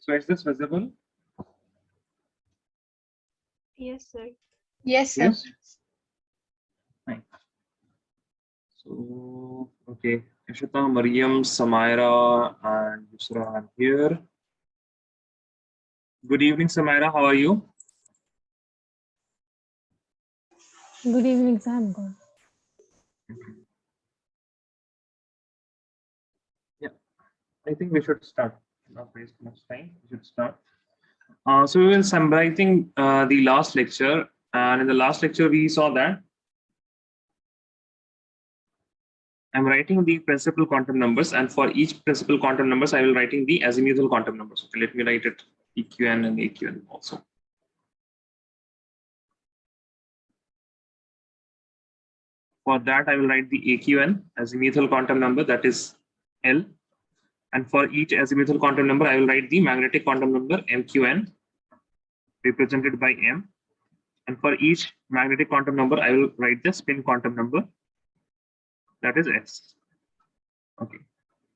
So is this visible? Yes, sir. Yes, sir. Yes. Fine. So okay, Ishita, Mariam, Samaira, and Yusra are here. Good evening, Samaira. How are you? Good evening, sir. I'm good. Yeah, I think we should start. Not waste much time. We should start. So we will summarizing the last lecture, and in the last lecture we saw that I'm writing the principal quantum numbers, and for each principal quantum numbers, I will writing the azimuthal quantum numbers. Okay, let me write it EQN and AQN also. For that, I will write the AQN azimuthal quantum number, that is L. And for each azimuthal quantum number, I will write the magnetic quantum number MQN, represented by M. And for each magnetic quantum number, I will write the spin quantum number, that is S. Okay.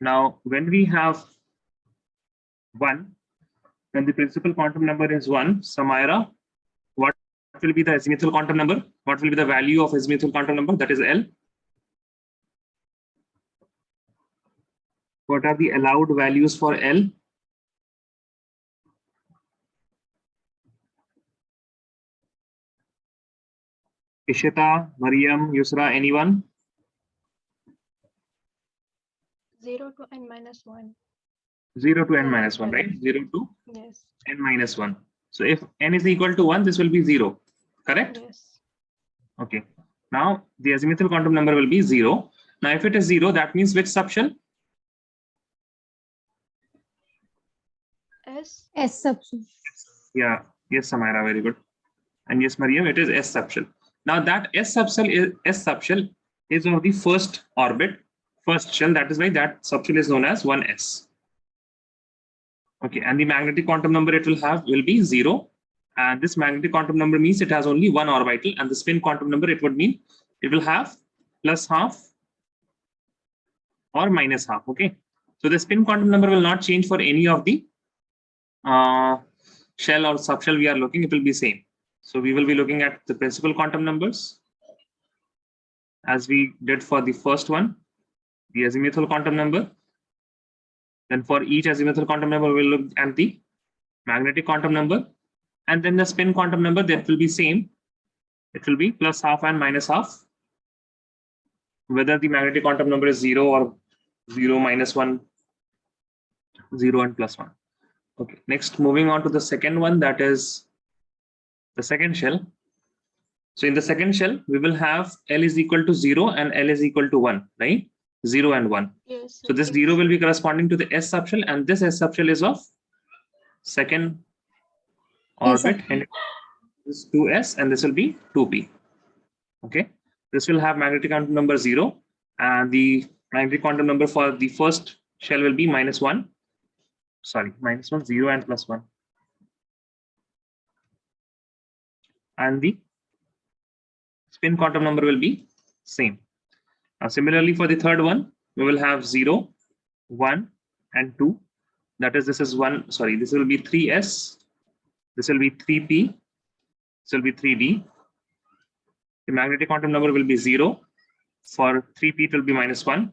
Now, when we have 1, when the principal quantum number is 1, Samaira, what will be the azimuthal quantum number? What will be the value of azimuthal quantum number? That is L. What are the allowed values for L? Ishita, Mariam, Yusra, anyone? 0 to n minus 1. 0 to n Yeah, minus 1, right? 0 to Yes. n minus 1. So if n is equal to 1, this will be 0, correct? Yes. Okay. Now the azimuthal quantum number will be 0. Now if it is 0, that means which subshell? S. S subshell. Yeah. Yes, Samaira, very good. And yes, Mariam, it is S subshell. Now that S subshell is of the first orbit, first shell. That is why that subshell is known as 1s. Okay, and the magnetic quantum number it will have will be 0. And this magnetic quantum number means it has only one orbital, and the spin quantum number it would mean it will have plus half or minus half. Okay, so the spin quantum number will not change for any of the shell or subshell we are looking. It will be same. So we will be looking at the principal quantum numbers as we did for the first one, the azimuthal quantum number. Then for each azimuthal quantum number, we'll look at the magnetic quantum number, and then the spin quantum number that will be same. It will be plus half and minus half. Whether the magnetic quantum number is 0 or 0 minus 1, 0 and plus 1. Okay, next moving on to the second one, that is the second shell. So in the second shell, we will have L is equal to 0 and L is equal to 1, right? 0 and 1. Yes. So this 0 will be corresponding to the S subshell, and this S subshell is of second orbit, and this is 2s, and this will be 2p. Okay, this will have magnetic quantum number 0, and the magnetic quantum number for the first shell will be minus 1. Sorry, minus 1, 0 and plus 1. And the spin quantum number will be same. Now, similarly, for the third one, we will have 0, 1, and 2. That is, this is 1, sorry, this will be 3s, this will be 3p, this will be 3d. The magnetic quantum number will be 0. For 3p, it will be minus 1,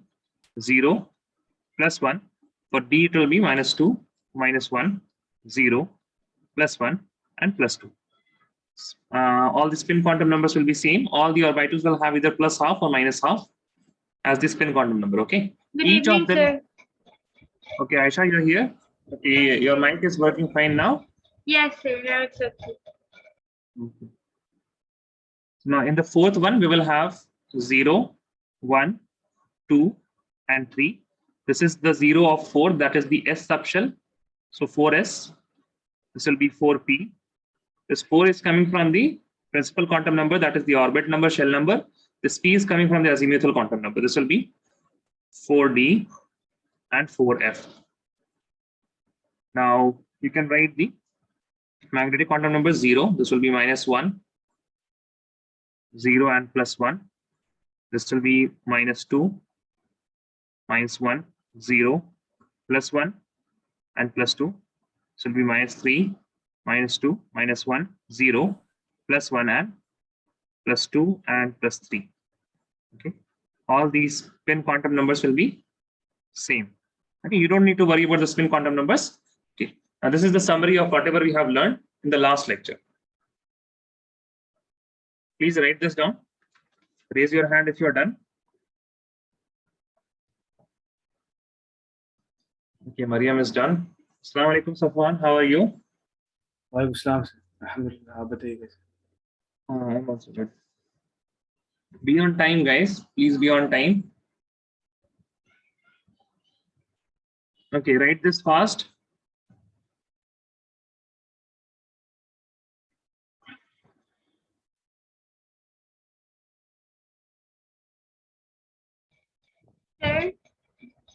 0, plus 1. For d, it will be minus 2, minus 1, 0, plus 1, and plus 2. All the spin quantum numbers will be same. All the orbitals will have either plus half or minus half as the spin quantum number. Okay. Good Each evening, of them. sir. Okay, Aisha, you're here. Okay, your mic is working fine now. Yes, sir. Now it's okay. Okay. Now in the fourth one, we will have 0, 1, 2, and 3. This is the 0 of 4, that is the S subshell. So 4s. This will be 4p. This 4 is coming from the principal quantum number, that is the orbit number, shell number. This p is coming from the azimuthal quantum number. This will be 4d and 4f. Now you can write the magnetic quantum number 0. This will be minus 1, 0 and plus 1. This will be minus 2, minus 1, 0, plus 1, and plus 2. So it'll be -3, -2, -1, 0, +1 and +2 and +3. Okay. All these spin quantum numbers will be same. Okay. You don't need to worry about the spin quantum numbers. Okay. Now this is the summary of whatever we have learned in the last lecture. Please write this down. Raise your hand if you are done. Okay, Mariam is done. Assalamu alaikum, Safwan. How are you? वालेकुम सलाम sir, अल्हम्दुलिल्लाह, आप बताइए कैसे? I'm also good. Be on time, guys. Please be on time. Okay, write this fast. Sir,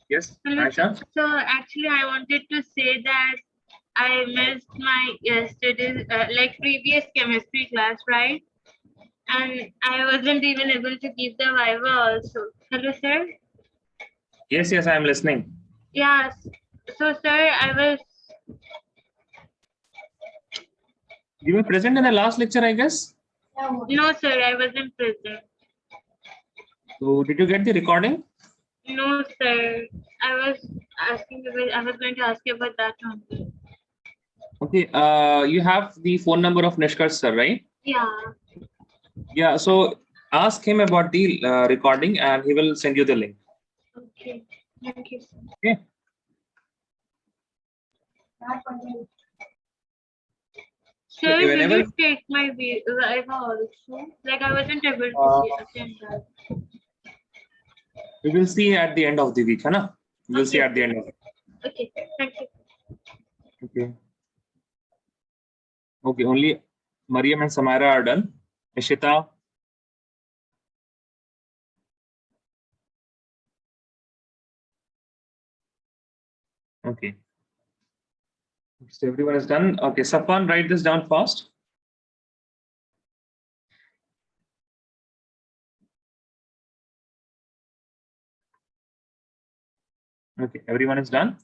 Yes, hello. Aisha. So actually, I wanted to say that I missed my yesterday's like previous chemistry class, right? And I wasn't even able to give the viva also. Hello, sir. Yes, yes, I am listening. Yes. So, sir, I was. You were present in the last lecture, I guess. No, sir, I wasn't present. So, did you get the recording? No, sir. I was I was going to ask you about that only. Okay. You have the phone number of Nishkarsh sir, right? Yeah. Yeah. So, ask him about the recording, and he will send you the link. Okay. Thank you, sir. Okay. Sir, will whenever- you take my viva also? Like I wasn't able to attend that. We will see at the end of the week, Hana? We will see Okay. at the end of it. Okay, thank you. Okay. Okay. Only Mariam and Samara are done. Ishita. Okay. So everyone is done. Okay, Safwan, write this down fast. Okay, everyone is done.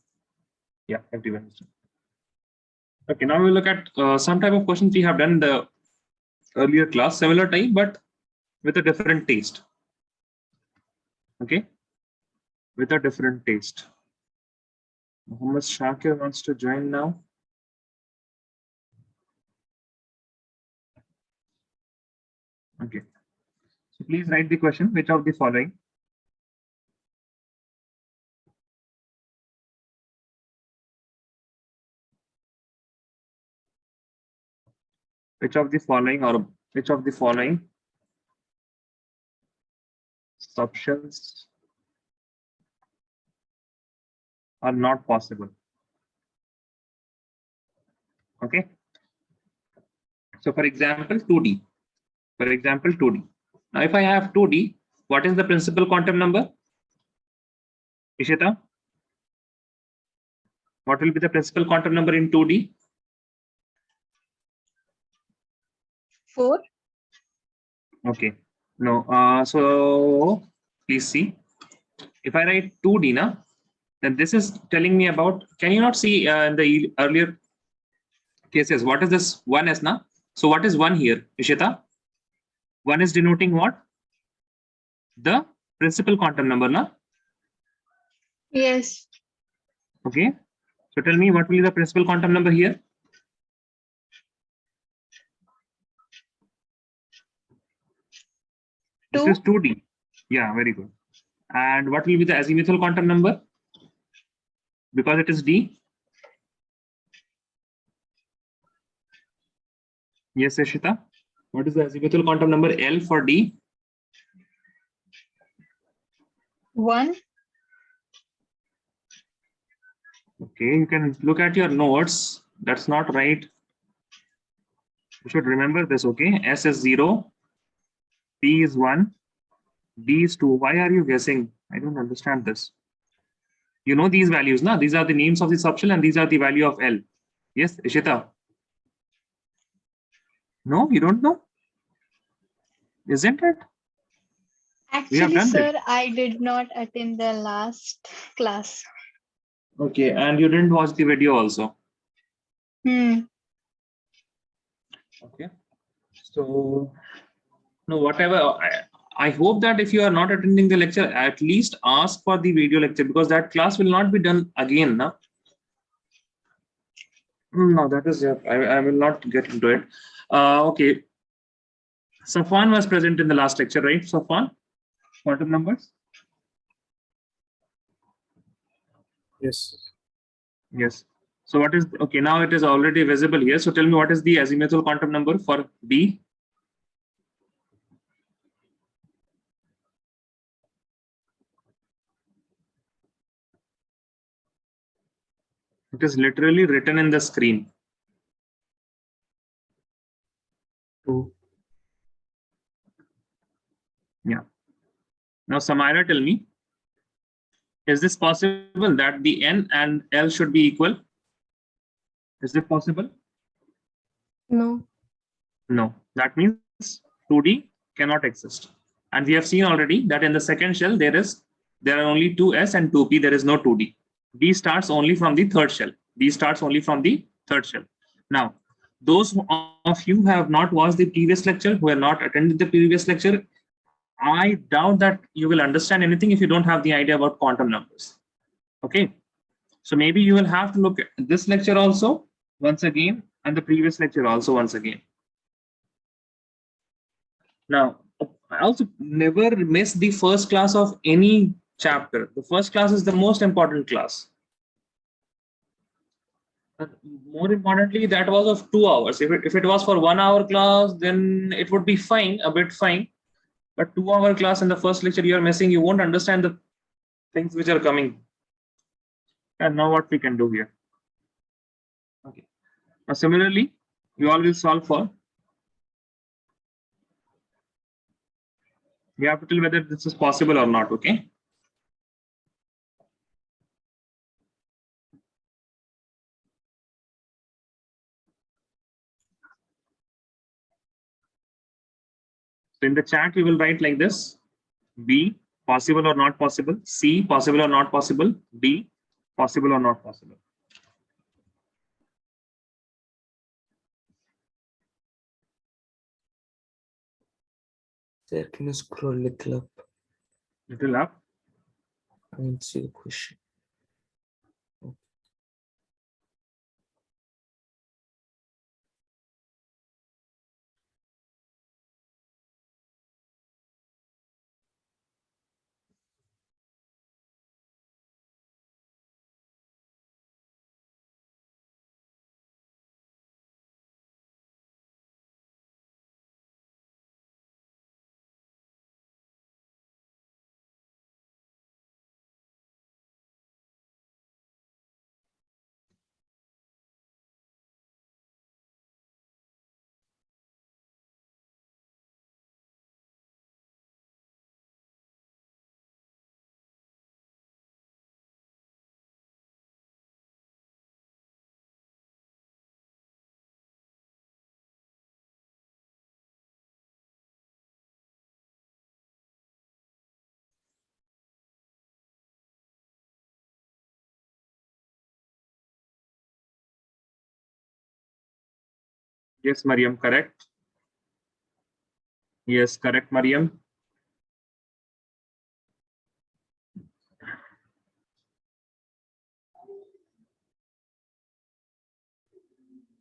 Yeah, everyone is done. Okay, now we'll look at some type of questions we have done in the earlier class, similar type, but with a different taste. Okay, with a different taste. Muhammad Shakir wants to join now. Okay, so please write the question. Which of the following? Which of the following or which of the following subshells are not possible? Okay. So for example, 2D. For example, 2D. Now, if I have 2D, what is the principal quantum number? Ishita? What will be the principal quantum number in 2D? 4. Okay. No. So please see. If I write 2D now, then this is telling me about, can you not see in the earlier cases, what is this 1s now? So what is 1 here, Ishita? 1 is denoting what? The principal quantum number now. Yes. Okay. So tell me what will be the principal quantum number here? This 2. is 2D. Yeah, very good. And what will be the azimuthal quantum number? Because it is D. Yes, Ashita. What is the azimuthal quantum number L for D? 1. Okay, you can look at your notes. That's not right. You should remember this, okay? S is 0, P is 1, D is 2. Why are you guessing? I don't understand this. You know these values, na? These are the names of the subshell and these are the value of L. Yes, Ishita? No, you don't know? Isn't it? We have Actually, done sir, this. I did not attend the last class. Okay, and you didn't watch the video also. Okay. So, no, whatever. I hope that if you are not attending the lecture, at least ask for the video lecture, because that class will not be done again. No, no, that is, yeah, I will not get into it. Okay. Safwan was present in the last lecture, right? Safwan, quantum numbers? Yes. Yes. So what is, okay, now it is already visible here. So tell me, what is the azimuthal quantum number for B? It is literally written in the screen. 2. Yeah. Now, Samira, tell me, is this possible that the N and L should be equal? Is it possible? No. No. That means 2D cannot exist. And we have seen already that in the second shell, there are only 2S and 2P. There is no 2D. B starts only from the third shell. B starts only from the third shell. Now, those of you who have not watched the previous lecture, who have not attended the previous lecture, I doubt that you will understand anything if you don't have the idea about quantum numbers. Okay. So maybe you will have to look at this lecture also once again and the previous lecture also once again. Now, I also never miss the first class of any chapter. The first class is the most important class. More importantly, that was of 2 hours. If it was for 1 hour class, then it would be fine, a bit fine. But 2 hour class in the first lecture you are missing, you won't understand the things which are coming. And now what we can do here. Okay. Now similarly, you all will solve for. You have to tell whether this is possible or not, okay? So in the chat, we will write like this: B, possible or not possible; C, possible or not possible; D, possible or not possible. Sir, can you scroll little up? Little up. I want to see the question. Yes, Mariam, correct. Yes, correct, Mariam.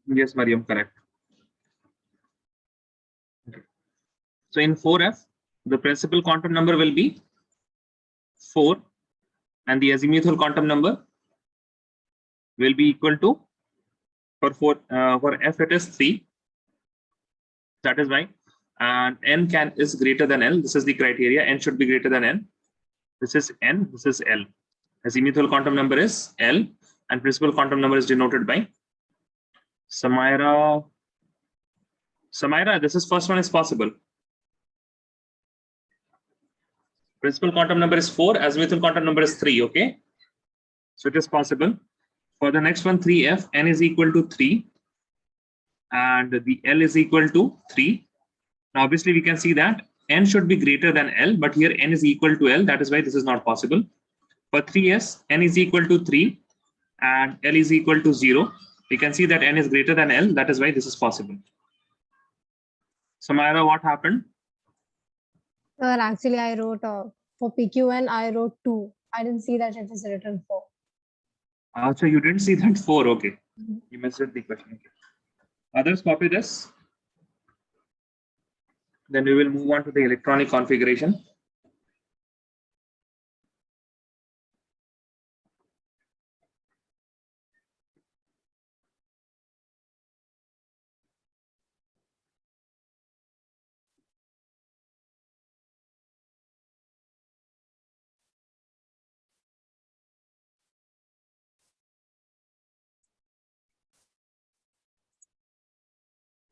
Yes, Mariam, correct. Okay. So in 4F, the principal quantum number will be 4, and the azimuthal quantum number will be equal to, for F it is 3. That is why, and N is greater than L. This is the criteria. N should be greater than N. This is N. This is L. Azimuthal quantum number is L, and principal quantum number is denoted by Samira. Samira, this is first one is possible. Principal quantum number is 4. Azimuthal quantum number is 3. Okay, so it is possible. For the next one, 3F, N is equal to 3, and the L is equal to 3. Now, obviously, we can see that N should be greater than L, but here N is equal to L. That is why this is not possible. For 3S, N is equal to 3 and L is equal to 0. We can see that n is greater than L. That is why this is possible. Samira, what happened? Sir, actually, I wrote for PQN, I wrote 2. I didn't see that it is written 4. So you didn't see that 4. Okay. You misread the question. Okay. Others copy this. Then we will move on to the electronic configuration.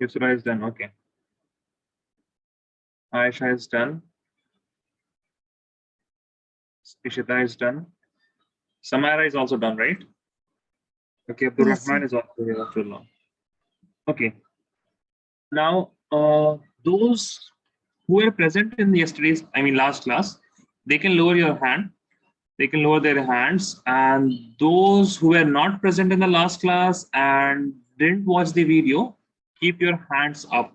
Yusra is done. Okay. Aisha is done. Ishita is done. Samara is also done, right? Okay. Abdul Yes, Rahman sir. is also here after long. Okay. Now, those who were present in yesterday's, last class, they can lower your hand. They can lower their hands. And those who were not present in the last class and didn't watch the video, keep your hands up.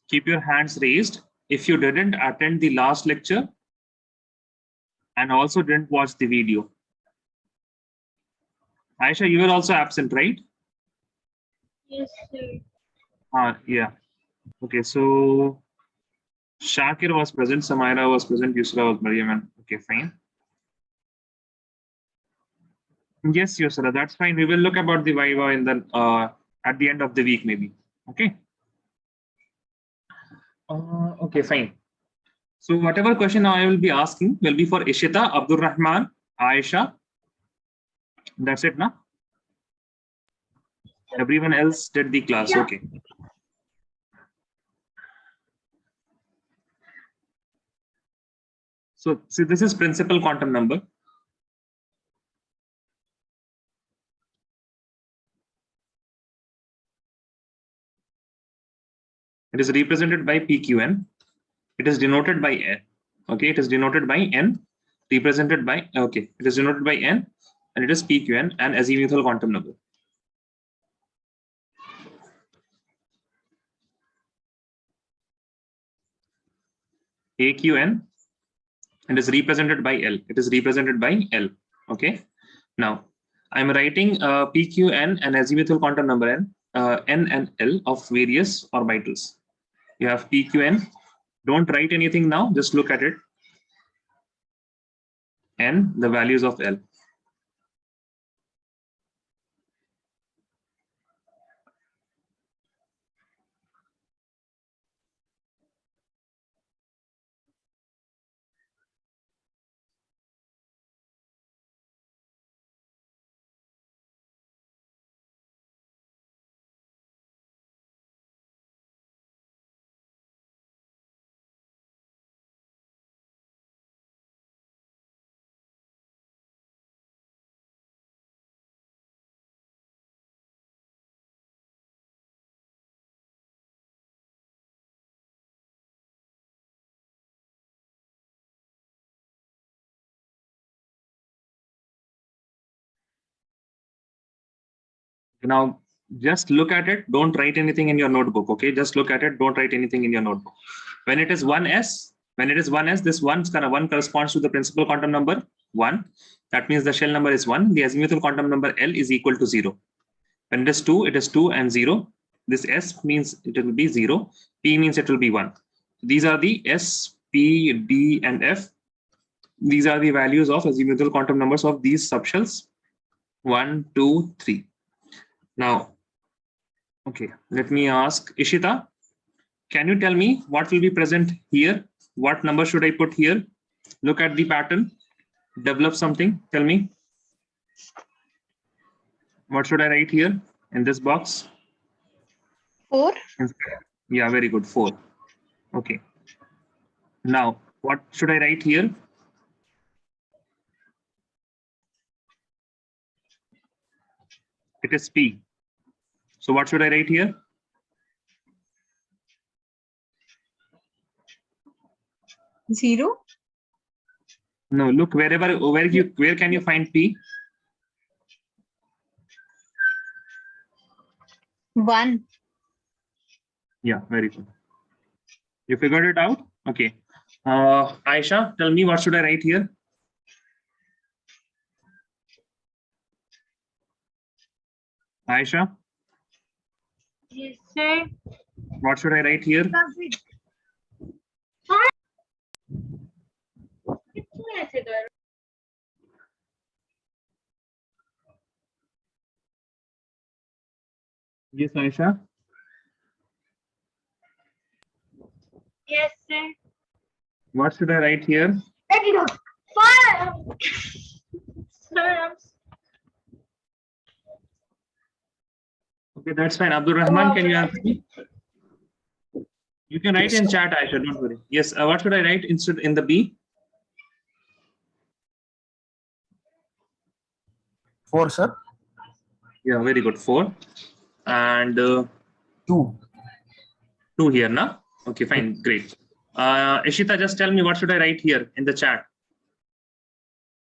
Keep your hands raised. If you didn't attend the last lecture and also didn't watch the video. Aisha, you were also absent, right? Yes, sir. Yeah. Okay, so Shakir was present, Samira was present, Yusra was Mariam. Okay, fine. Yes, Yusra, that's fine. We will look about the Viva in the at the end of the week, maybe. Okay. Okay, fine. So whatever question I will be asking will be for Ishita, Abdul Rahman, Aisha. That's it, na? Everyone else did the class. Yeah. Okay. So see, this is principal quantum number. It is represented by PQN. It is denoted by N. Okay, it is denoted by N, represented by, okay, it is denoted by N, and it is PQN, and azimuthal quantum number. AQN, and is represented by L. It is represented by L. Okay. Now, I'm writing PQN and azimuthal quantum number N, N and L of various orbitals. You have PQN. Don't write anything now. Just look at it. N, the values of L. Now, just look at it. Don't write anything in your notebook. Okay, just look at it. Don't write anything in your notebook. When it is 1s, this one corresponds to the principal quantum number 1. That means the shell number is 1. The azimuthal quantum number L is equal to 0. When it is 2, it is 2 and 0. This S means it will be 0. P means it will be 1. These are the S, P, D, and F. These are the values of azimuthal quantum numbers of these subshells. 1, 2, 3. Now, okay, let me ask Ishita, can you tell me what will be present here? What number should I put here? Look at the pattern, develop something, tell me. What should I write here in this box? 4. Yeah, very good, 4. Okay. Now, what should I write here? It is P. So what should I write here? Zero. No, look where can you find P? 1. Yeah, very good. You figured it out? Okay. Aisha, tell me what should I write here? Aisha, Yes, sir. what should I write here? Yes, Aisha. Yes, sir. What should I write here? Sir, Okay, that's fine. Abdul Rahman, can you answer me? You can write in chat, Aisha, don't worry. Yes, what should I write instead in the B? 4, sir. Yeah, very good. 4. And 2. 2 here, now. Okay, fine, great. Ishita, just tell me what should I write here in the chat?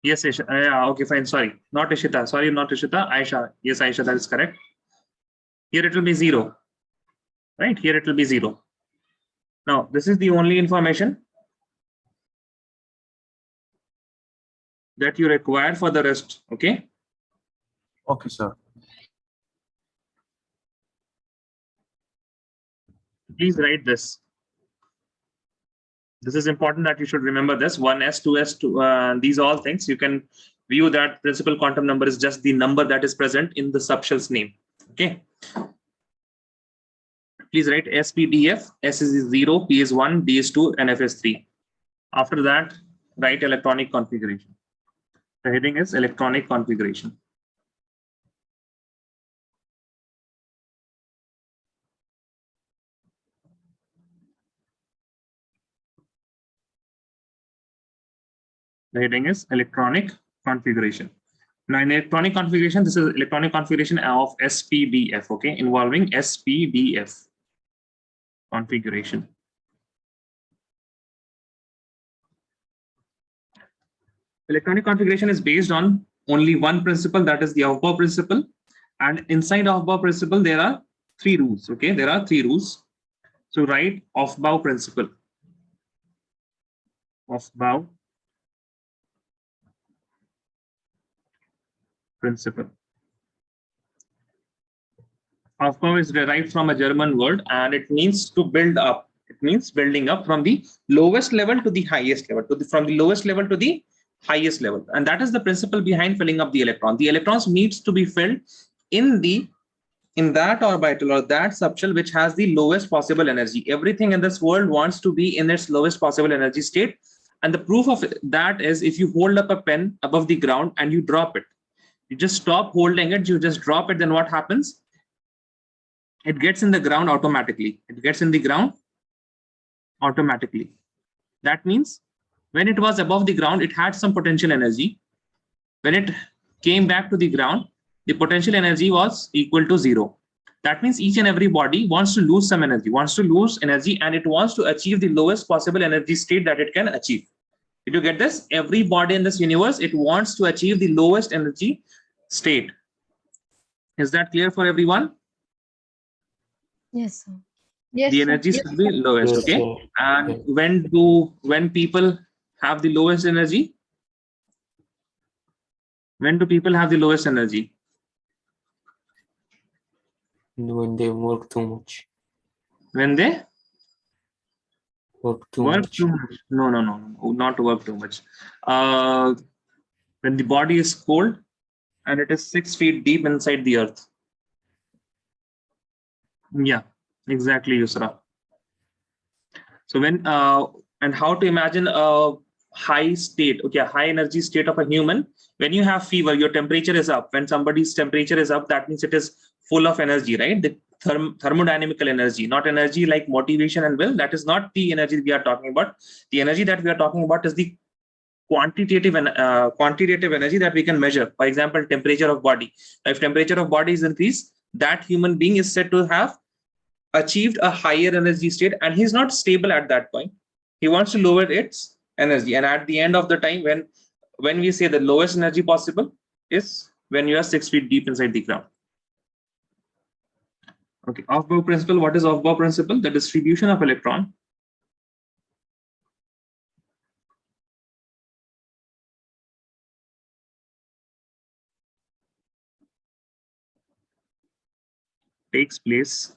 Yes, Ishita. Yeah, okay, fine. Sorry, not Ishita. Sorry, not Ishita. Aisha. Yes, Aisha, that is correct. Here it will be 0. Right? Here it will be 0. Now, this is the only information that you require for the rest. Okay. Okay, sir. Please write this. This is important that you should remember this. 1s, 2s, 2, these all things. You can view that principal quantum number is just the number that is present in the subshell's name. Okay. Please write S, P, D, F. S is 0, P is 1, D is 2, and F is 3. After that, write electronic configuration. The heading is electronic configuration. The heading is electronic configuration. Now in electronic configuration, this is electronic configuration of SPDF, okay, involving SPDF configuration. Electronic configuration is based on only one principle, that is the Aufbau principle. And inside Aufbau principle, there are 3 rules, okay? There are 3 rules. So write Aufbau principle. Aufbau principle. Aufbau is derived from a German word and it means to build up. It means building up from the lowest level to the highest level, from the lowest level to the highest level. And that is the principle behind filling up the electron. The electrons needs to be filled in that orbital or that subshell which has the lowest possible energy. Everything in this world wants to be in its lowest possible energy state. And the proof of that is if you hold up a pen above the ground and you drop it. You just stop holding it, you just drop it, then what happens? It gets in the ground automatically. It gets in the ground automatically. That means when it was above the ground, it had some potential energy. When it came back to the ground, the potential energy was equal to 0. That means each and every body wants to lose some energy, and it wants to achieve the lowest possible energy state that it can achieve. Did you get this? Every body in this universe, it wants to achieve the lowest energy state. Is that clear for everyone? Yes, sir. Yes, The sir. energy should be lowest, Yes, okay? sir. And when people have the lowest energy? When do people have the lowest energy? When they work too much. When they Work too work much. too much. No, not work too much. When the body is cold and it is 6 feet deep inside the earth. Yeah, exactly, Yusra. So when and how to imagine a high state, okay, a high energy state of a human. When you have fever, your temperature is up. When somebody's temperature is up, that means it is full of energy, right? The thermodynamical energy, not energy like motivation and will. That is not the energy we are talking about. The energy that we are talking about is the quantitative energy that we can measure. For example, temperature of body. If temperature of body is increased, that human being is said to have achieved a higher energy state, and he's not stable at that point. He wants to lower its energy, and at the end of the time, when we say the lowest energy possible is when you are 6 feet deep inside the ground. Okay, Aufbau principle. What is Aufbau principle? The distribution of electron takes place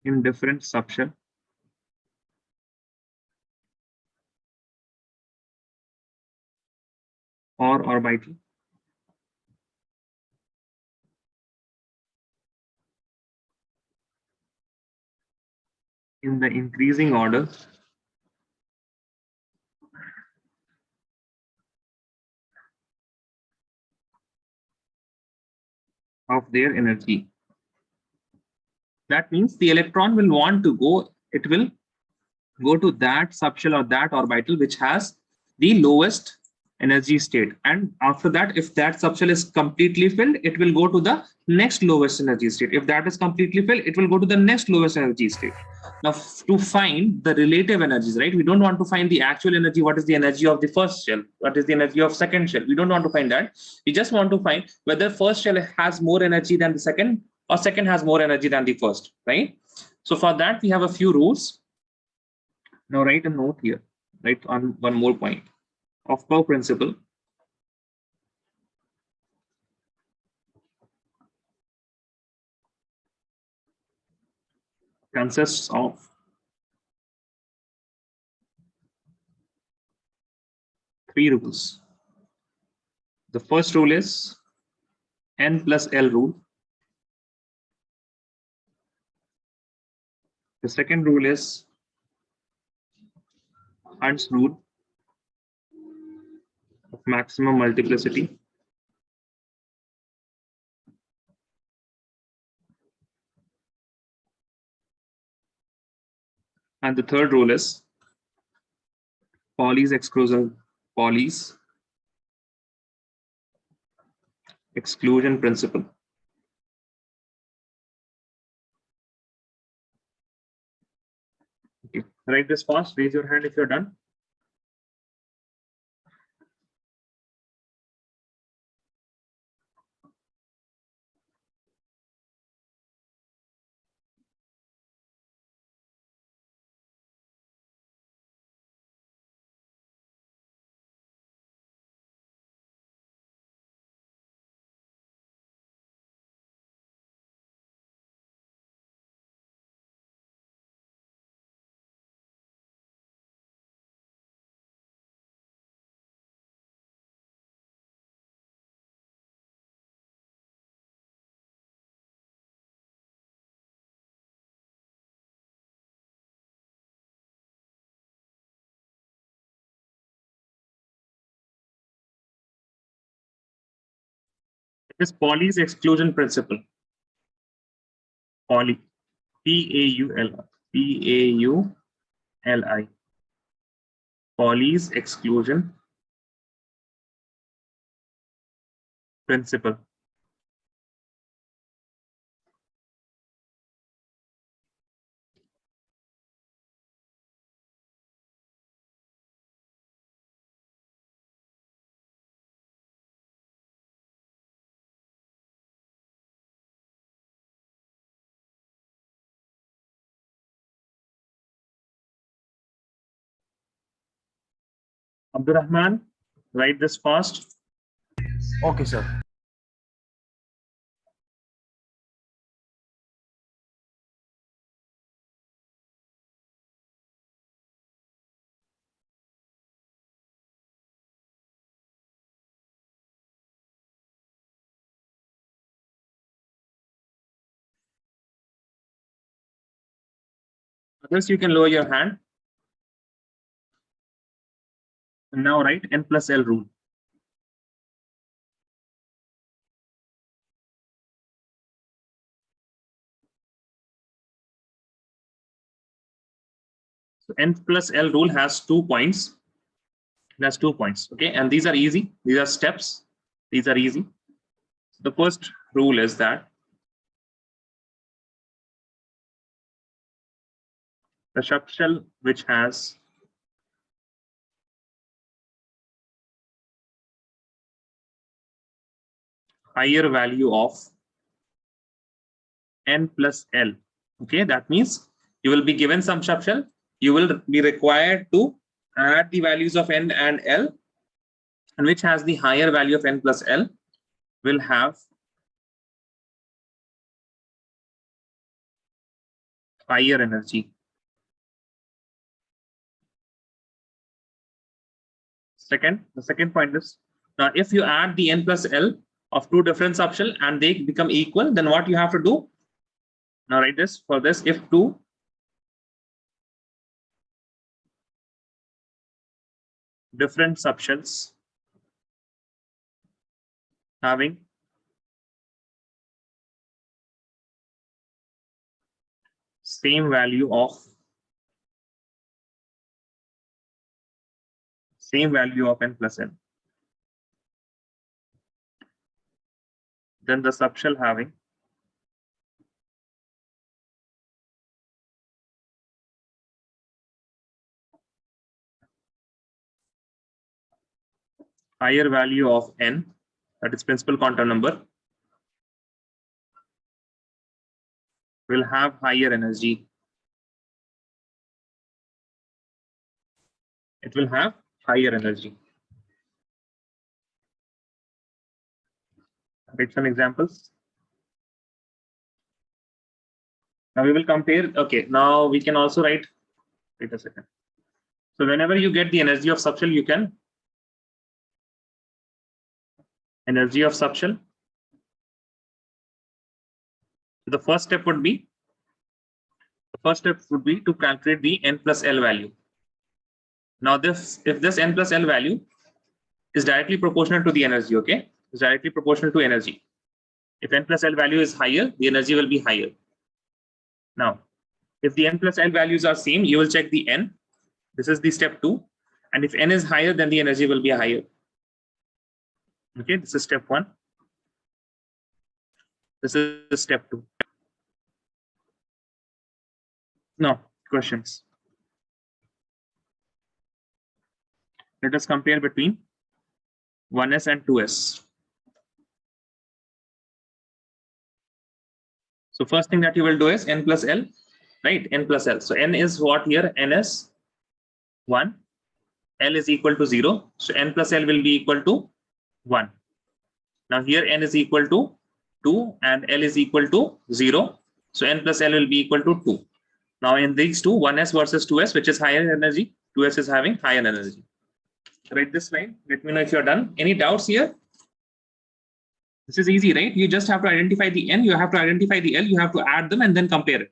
in different subshell or orbital in the increasing order of their energy. That means the electron will want to go, it will go to that subshell or that orbital which has the lowest energy state. And after that, if that subshell is completely filled, it will go to the next lowest energy state. If that is completely filled, it will go to the next lowest energy state. Now, to find the relative energies, right? We don't want to find the actual energy. What is the energy of the first shell? What is the energy of second shell? We don't want to find that. We just want to find whether first shell has more energy than the second or second has more energy than the first, right? So for that, we have a few rules. Now write a note here, right, on one more point. Aufbau principle consists of three rules. The first rule is N plus L rule. The second rule is Hund's rule of maximum multiplicity. And the third rule is Pauli's exclusion principle. Okay, write this fast. Raise your hand if you're done. It is Pauli's exclusion principle. Pauli, P-A-U-L-I. Pauli's exclusion principle. Abdurrahman, write this fast. Okay, sir. Others, you can lower your hand. And now write N plus L rule. So N plus L rule has 2 points. That's 2 points. Okay, and these are easy. These are steps. These are easy. The first rule is that the subshell which has higher value of n plus L. Okay, that means you will be given some subshell. You will be required to add the values of n and L, and which has the higher value of n plus L will have higher energy. The second point is, now if you add the n plus L of two different subshell and they become equal, then what you have to do? Now write this for this: if two different subshells having same value of n plus L, then the subshell having higher value of n, that is principal quantum number, will have higher energy. It will have higher energy. Write some examples. Now we will compare. Okay, now we can also write. Wait a second. So whenever you get the energy of subshell, you can energy of subshell. The first step would be to calculate the n plus L value. Now if this n plus L value is directly proportional to the energy, okay, is directly proportional to energy. If n plus L value is higher, the energy will be higher. Now, if the n plus L values are same, you will check the n. This is the step 2, and if n is higher, then the energy will be higher. Okay, this is step 1. This is step 2. Now, questions. Let us compare between 1s and 2s. So first thing that you will do is n plus L, right? N plus L. So n is what here? N is 1. L is equal to 0. So n plus L will be equal to 1. Now here n is equal to 2 and L is equal to 0. So n plus L will be equal to 2. Now in these two, 1s versus 2s, which is higher energy, 2s is having higher energy. Write this line. Let me know if you're done. Any doubts here? This is easy, right? You just have to identify the n, you have to identify the L, you have to add them and then compare it.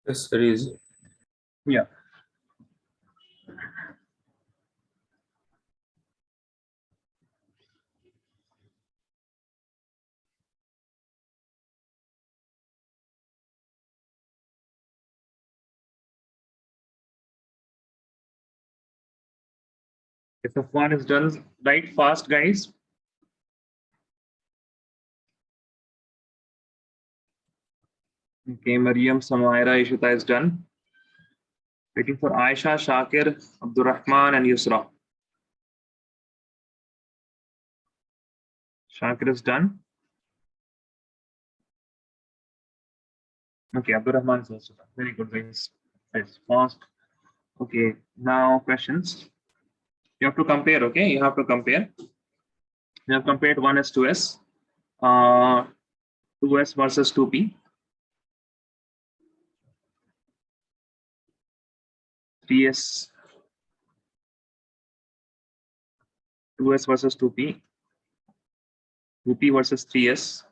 Yes, very easy. Yeah. If one is done, write fast, guys. Okay, Mariam, Samaira, Ishita is done. Waiting for Aisha, Shakir, Abdurrahman, and Yusra. Shakir is done. Okay, Abdurrahman is also done. Very good, guys. It's fast. Okay, now questions. You have to compare, okay? You have to compare. You have compared 1s, 2s, 2s versus 2p, 3s, 2s versus 2p, 2p versus 3s,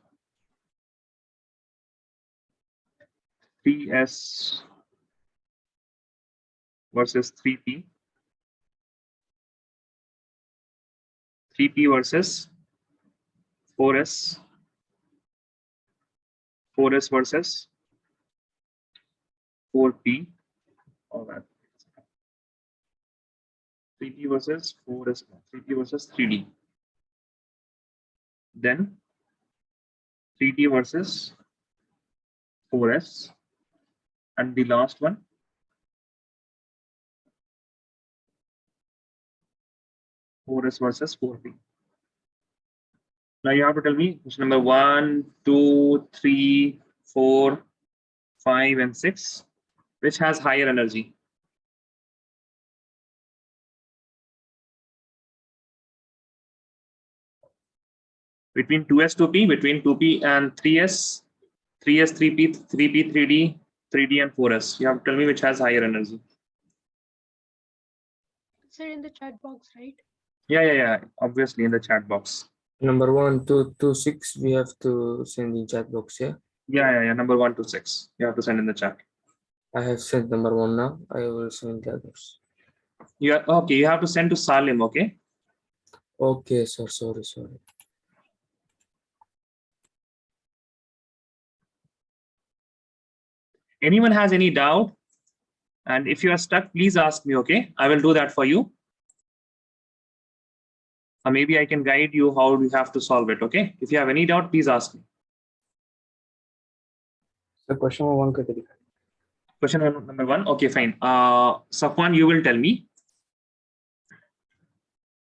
3s versus 3p, 3p versus 4s, 4s versus 4p, all that. 3p versus 4s, 3p versus 3d. Then 3d versus 4s, and the last one 4s versus 4p. Now you have to tell me which number 1, 2, 3, 4, 5, and 6, which has higher energy. Between 2s, 2p, between 2p and 3s, 3s, 3p, 3p, 3d, 3d, and 4s. You have to tell me which has higher energy. Sir, in the chat box, right? Yeah. Obviously in the chat box. Number 1 to 6, we have to send in chat box, yeah? Yeah. Number 1 to 6. You have to send in the chat. I have sent number 1 now. I will send the others. Okay. You have to send to Salim. Okay. Okay, sir. Sorry. Anyone has any doubt? And if you are stuck, please ask me. Okay. I will do that for you. Or maybe I can guide you how you have to solve it. Okay. If you have any doubt, please ask me. So question number 1 करके दिखाइए. Question number 1. Okay, fine. Safwan, you will tell me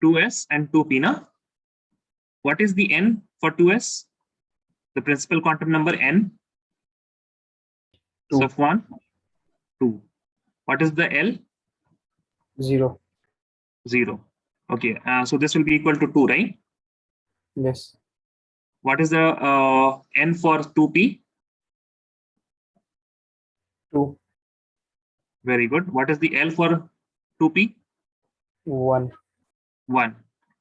2s and 2p. Na? What is the n for 2s? The principal quantum number n? 2. Safwan? 2. What is the L? 0. 0. Okay. So this will be equal to 2, right? Yes. What is the n for 2p? 2. Very good. What is the L for 2p? 1. 1.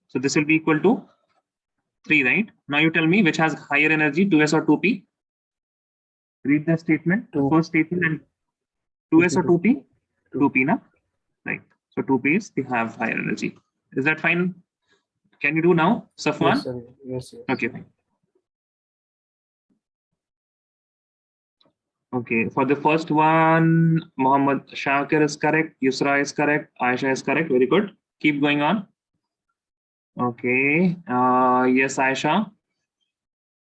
So this will be equal to 3, right? Now you tell me which has higher energy, 2s or 2p? Read the statement, the 2. first statement, and 2s or 2p? 2. 2p, na? Right. So 2p is they have higher energy. Is that fine? Can you do now, Safwan? Yes, sir. Yes. Okay, fine. Okay, for the first one, Muhammad Shakir is correct, Yusra is correct, Aisha is correct. Very good. Keep going on. Okay. Yes, Aisha.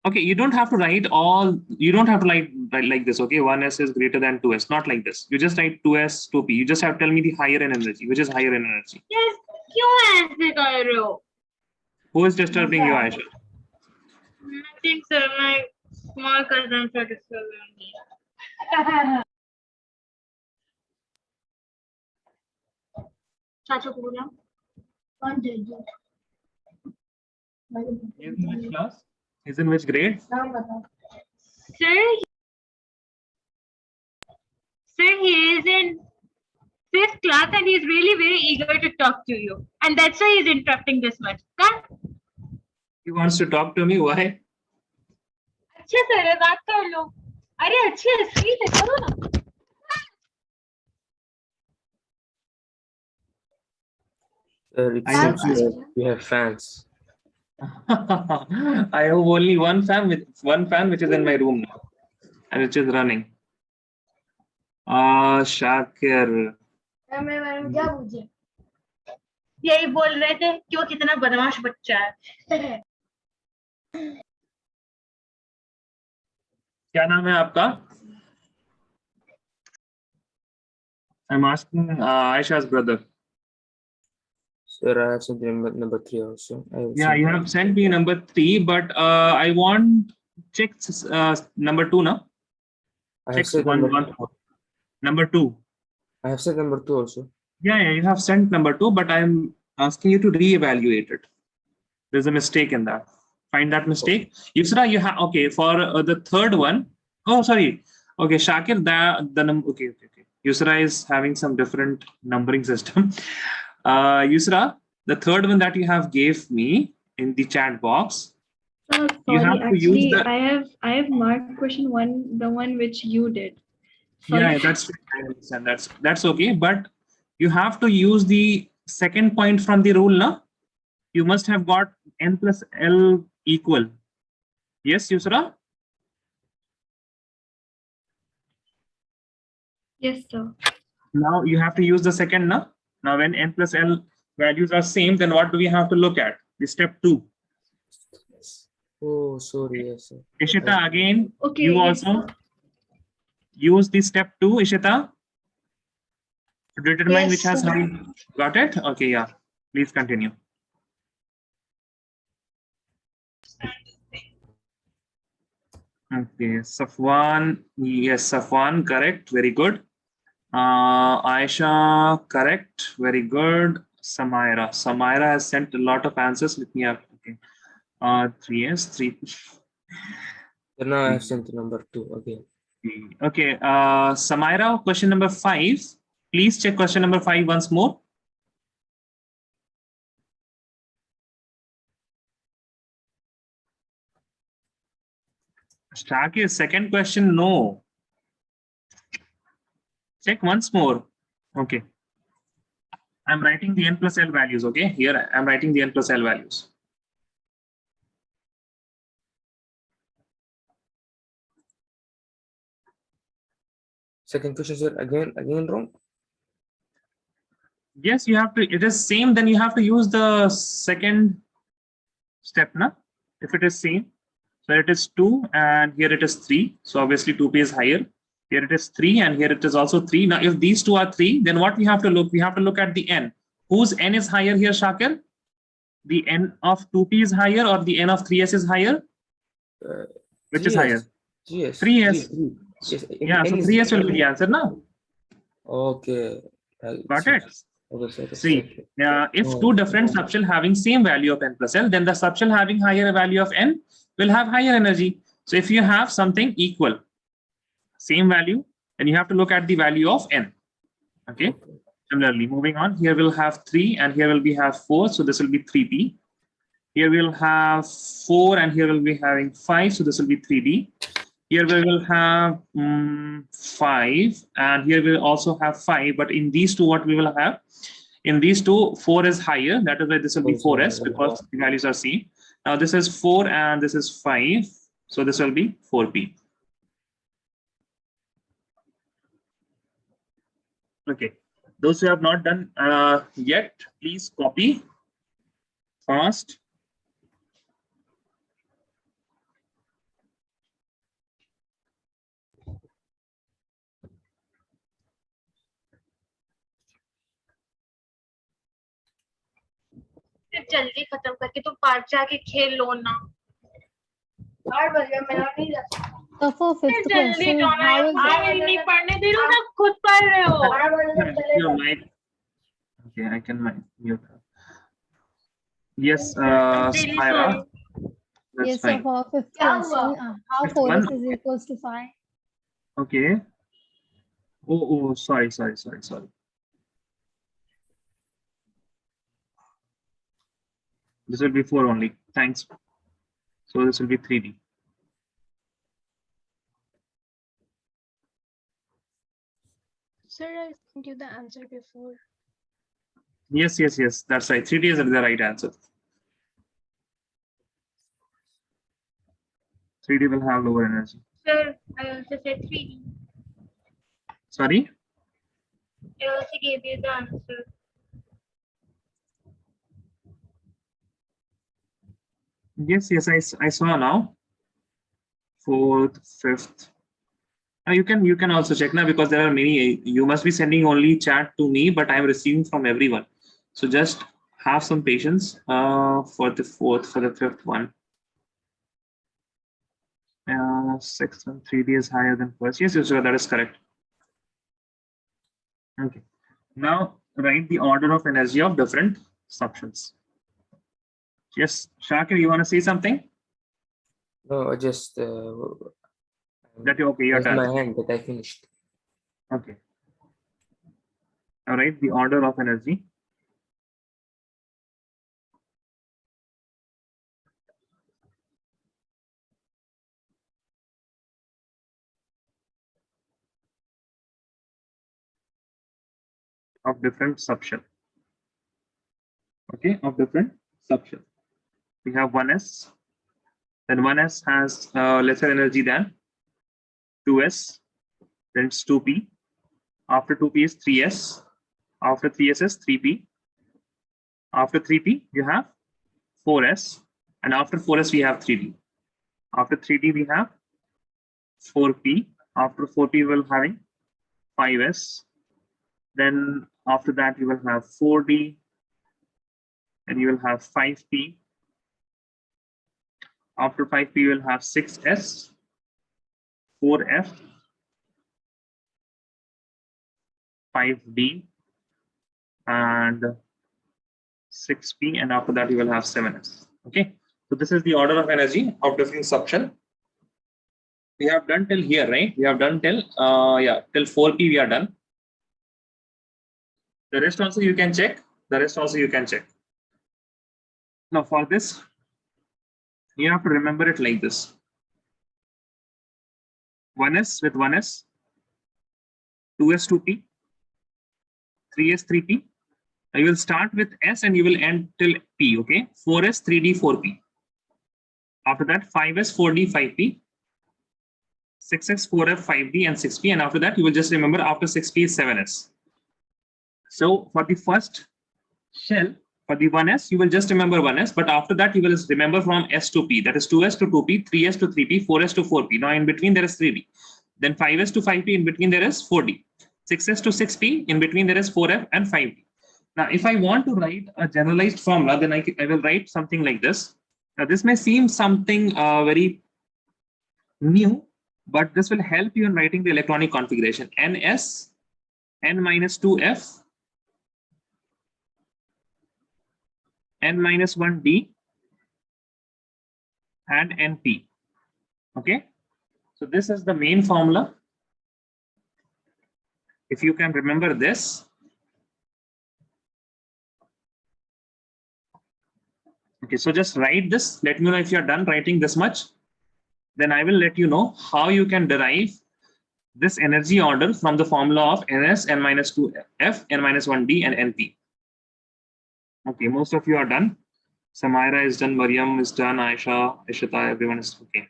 Okay, you don't have to write all. You don't have to write like this. Okay, 1s is greater than 2s. Not like this. You just write 2s, 2p. You just have to tell me the higher in energy, which is higher in energy. Yes, क्यों ऐसे कर रहे हो? Who is disturbing you, Aisha? Nothing, sir. My small cousins are disturbing me. चाचा को बोला. He is in which class? He's in which grade? Sir, he is in 5th class and he is really very eager to talk to you. And that's why he's interrupting this much. Come. He wants to talk to me. Why? अच्छे से बात कर लो. अरे अच्छे सही से करो ना. It I seems have- that we have fans. I have only one fan which is in my room now, and which is running. Shakir. यही बोल रहे थे क्यों कितना बदमाश बच्चा है. क्या नाम है आपका? I'm asking Aisha's brother. Sir, I have sent number 3 also. I will Yeah, send you that. have sent me number 3, but I want check number 2 now. I have Check sent one. Number 2. I have sent number 2 also. Yeah, you have sent number 2, but I'm asking you to reevaluate it. There's a mistake in that. Find that mistake. Yusra, you have okay for the third one. Oh, sorry. Okay, Shakir, the number. Okay. Yusra is having some different numbering system. Yusra, the third one that you have gave me in the chat box. Sorry, You have to use actually, the- I have marked question 1, the one which you did. Yeah, that's I understand. That's okay, but you have to use the second point from the rule, na? You must have got n plus L equal. Yes, Yusra? Yes, sir. Now you have to use the second, na? Now when n plus L values are same, then what do we have to look at? The step 2. Oh, sorry. Yes, sir. Ishita, again, Okay. you yes, also sir. use the step 2, Ishita, to determine which has Yes, sir. high. Got it? Okay, yeah. Please continue. Okay, Safwan, yes, Safwan, correct, very good. Aisha, correct, very good. Samaira has sent a lot of answers. Let me have, okay. 3S, 3. So now I have sent number 2 again. Okay, Samaira, question number 5. Please check question number 5 once more. Shakir, second question, no. Check once more. Okay. I'm writing the n plus L values, okay? Here I'm writing the n plus L values. Second question, sir, again wrong. Yes, you have to, it is same, then you have to use the second step, na? If it is same. So it is 2 and here it is 3. So obviously 2p is higher. Here it is 3 and here it is also 3. Now if these two are 3, then what we have to look? We have to look at the n. Whose n is higher here, Shakir? The n of 2p is higher or the n of 3s is higher? Which is higher? 3s. Yes. Yeah, so 3s will be the answer now. Okay. Got it? Okay, sir. See, if two different subshell having same value of n plus L, then the subshell having higher value of n will have higher energy. So if you have something equal, same value, then you have to look at the value of n. Okay. Similarly, moving on, here we'll have 3 and here will be have 4. So this will be 3p. Here we'll have 4 and here we'll be having 5. So this will be 3d. Here we will have 5 and here we'll also have 5. But in these two, what we will have? In these two, 4 is higher. That is why this will be 4s because the values are same. Now this is 4 and this is 5. So this will be 4p. Okay. Those who have not done yet, please copy fast. जल्दी खत्म करके तुम park जाके खेल लो ना 8 बजे मेरा नहीं जाता So for fifth जल्दी question, जाना how है is नहीं पढ़ने दे रहे हो ना खुद पढ़ रहे हो 8 बजे Your mic. Okay, I can mute her. Yes, really Spira. sorry. That's yes, so fine. for fifth question, how Fifth 4s one. is equals to 5? Okay. Oh, sorry. This will be 4 only. Thanks. So this will be 3D. Sir, I sent you the answer before. Yes. That's right. 3D is the right answer. 3D will have lower energy. Sir, I also said 3D. Sorry? I also gave you the answer. Yes, I saw now. 4th, 5th. You can also check now because there are many. You must be sending only chat to me, but I'm receiving from everyone. So just have some patience for the 4th, for the 5th one. 6th one, 3D is higher than 1st. Yes, that is correct. Okay. Now write the order of energy of different subshells. Yes, Shakir, you want to say something? No, just That okay, you're done. my hand that I finished. Okay. All right, the order of energy. Of different subshell. Okay, of different subshell. We have 1s. Then 1s has lesser energy than 2s. Then it's 2p. After 2p is 3s. After 3s is 3p. After 3p, you have 4s. And after 4s, we have 3d. After 3d, we have 4p. After 4p, we'll having 5s. Then after that, you will have 4d. And you will have 5p. After 5p, you will have 6s. 4F, 5D, and 6P, and after that you will have 7S. Okay, so this is the order of energy of different suction. We have done till here, right? We have done till till 4P we are done. The rest also you can check. Now for this, you have to remember it like this. 1S with 1S, 2S 2P, 3S 3P. You will start with S and you will end till P, okay? 4S 3D 4P. After that 5S 4D 5P, 6X 4F 5D and 6P, and after that you will just remember after 6P is 7S. So for the first shell, for the 1S, you will just remember 1S, but after that you will remember from S to P, that is 2S to 2P, 3S to 3P, 4S to 4P. Now in between there is 3D. Then 5S to 5P, in between there is 4D. 6S to 6P, in between there is 4F and 5D. Now if I want to write a generalized formula, then I will write something like this. Now this may seem something very new, but this will help you in writing the electronic configuration. NS, N-2F, N-1D, and NP. Okay, so this is the main formula. If you can remember this, okay, so just write this. Let me know if you are done writing this much. Then I will let you know how you can derive this energy order from the formula of NS, N-2F, N-1D, and NP. Okay, most of you are done. Samaira is done, Mariam is done, Aisha, Ishita, everyone is okay.